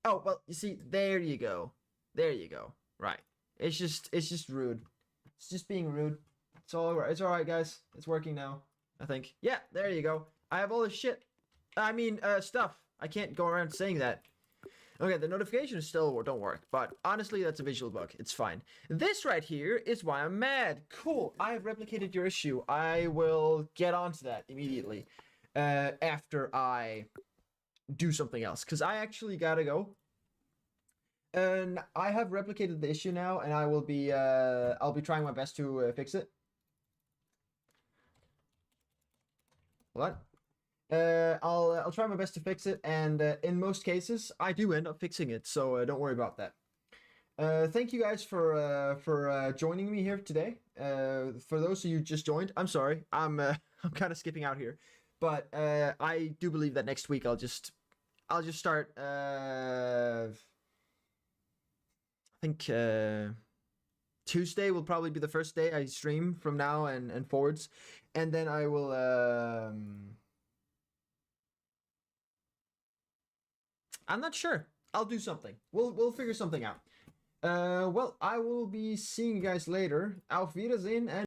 Oh, well, you see, there you go. There you go. Right. It's just rude. It's just being rude. It's all right, guys. It's working now, I think. Yeah, there you go. I have all this shit. I mean, stuff. I can't go around saying that. Okay, the notifications still don't work, but honestly, that's a visual bug. It's fine. This right here is why I'm mad. Cool. I have replicated your issue. I will get onto that immediately after I do something else, because I actually gotta go. And I have replicated the issue now, and I will be I'll be trying my best to fix it. What? I'll try my best to fix it, and in most cases, I do end up fixing it. So don't worry about that. Thank you guys for joining me here today. For those of you who just joined, I'm sorry. I'm I'm kind of skipping out here, but I do believe that next week I'll just start. I think Tuesday will probably be the first day I stream from now and forwards, and then I will. I'm not sure. I'll do something. We'll figure something out. Well, I will be seeing you guys later. Auf Wiedersehen and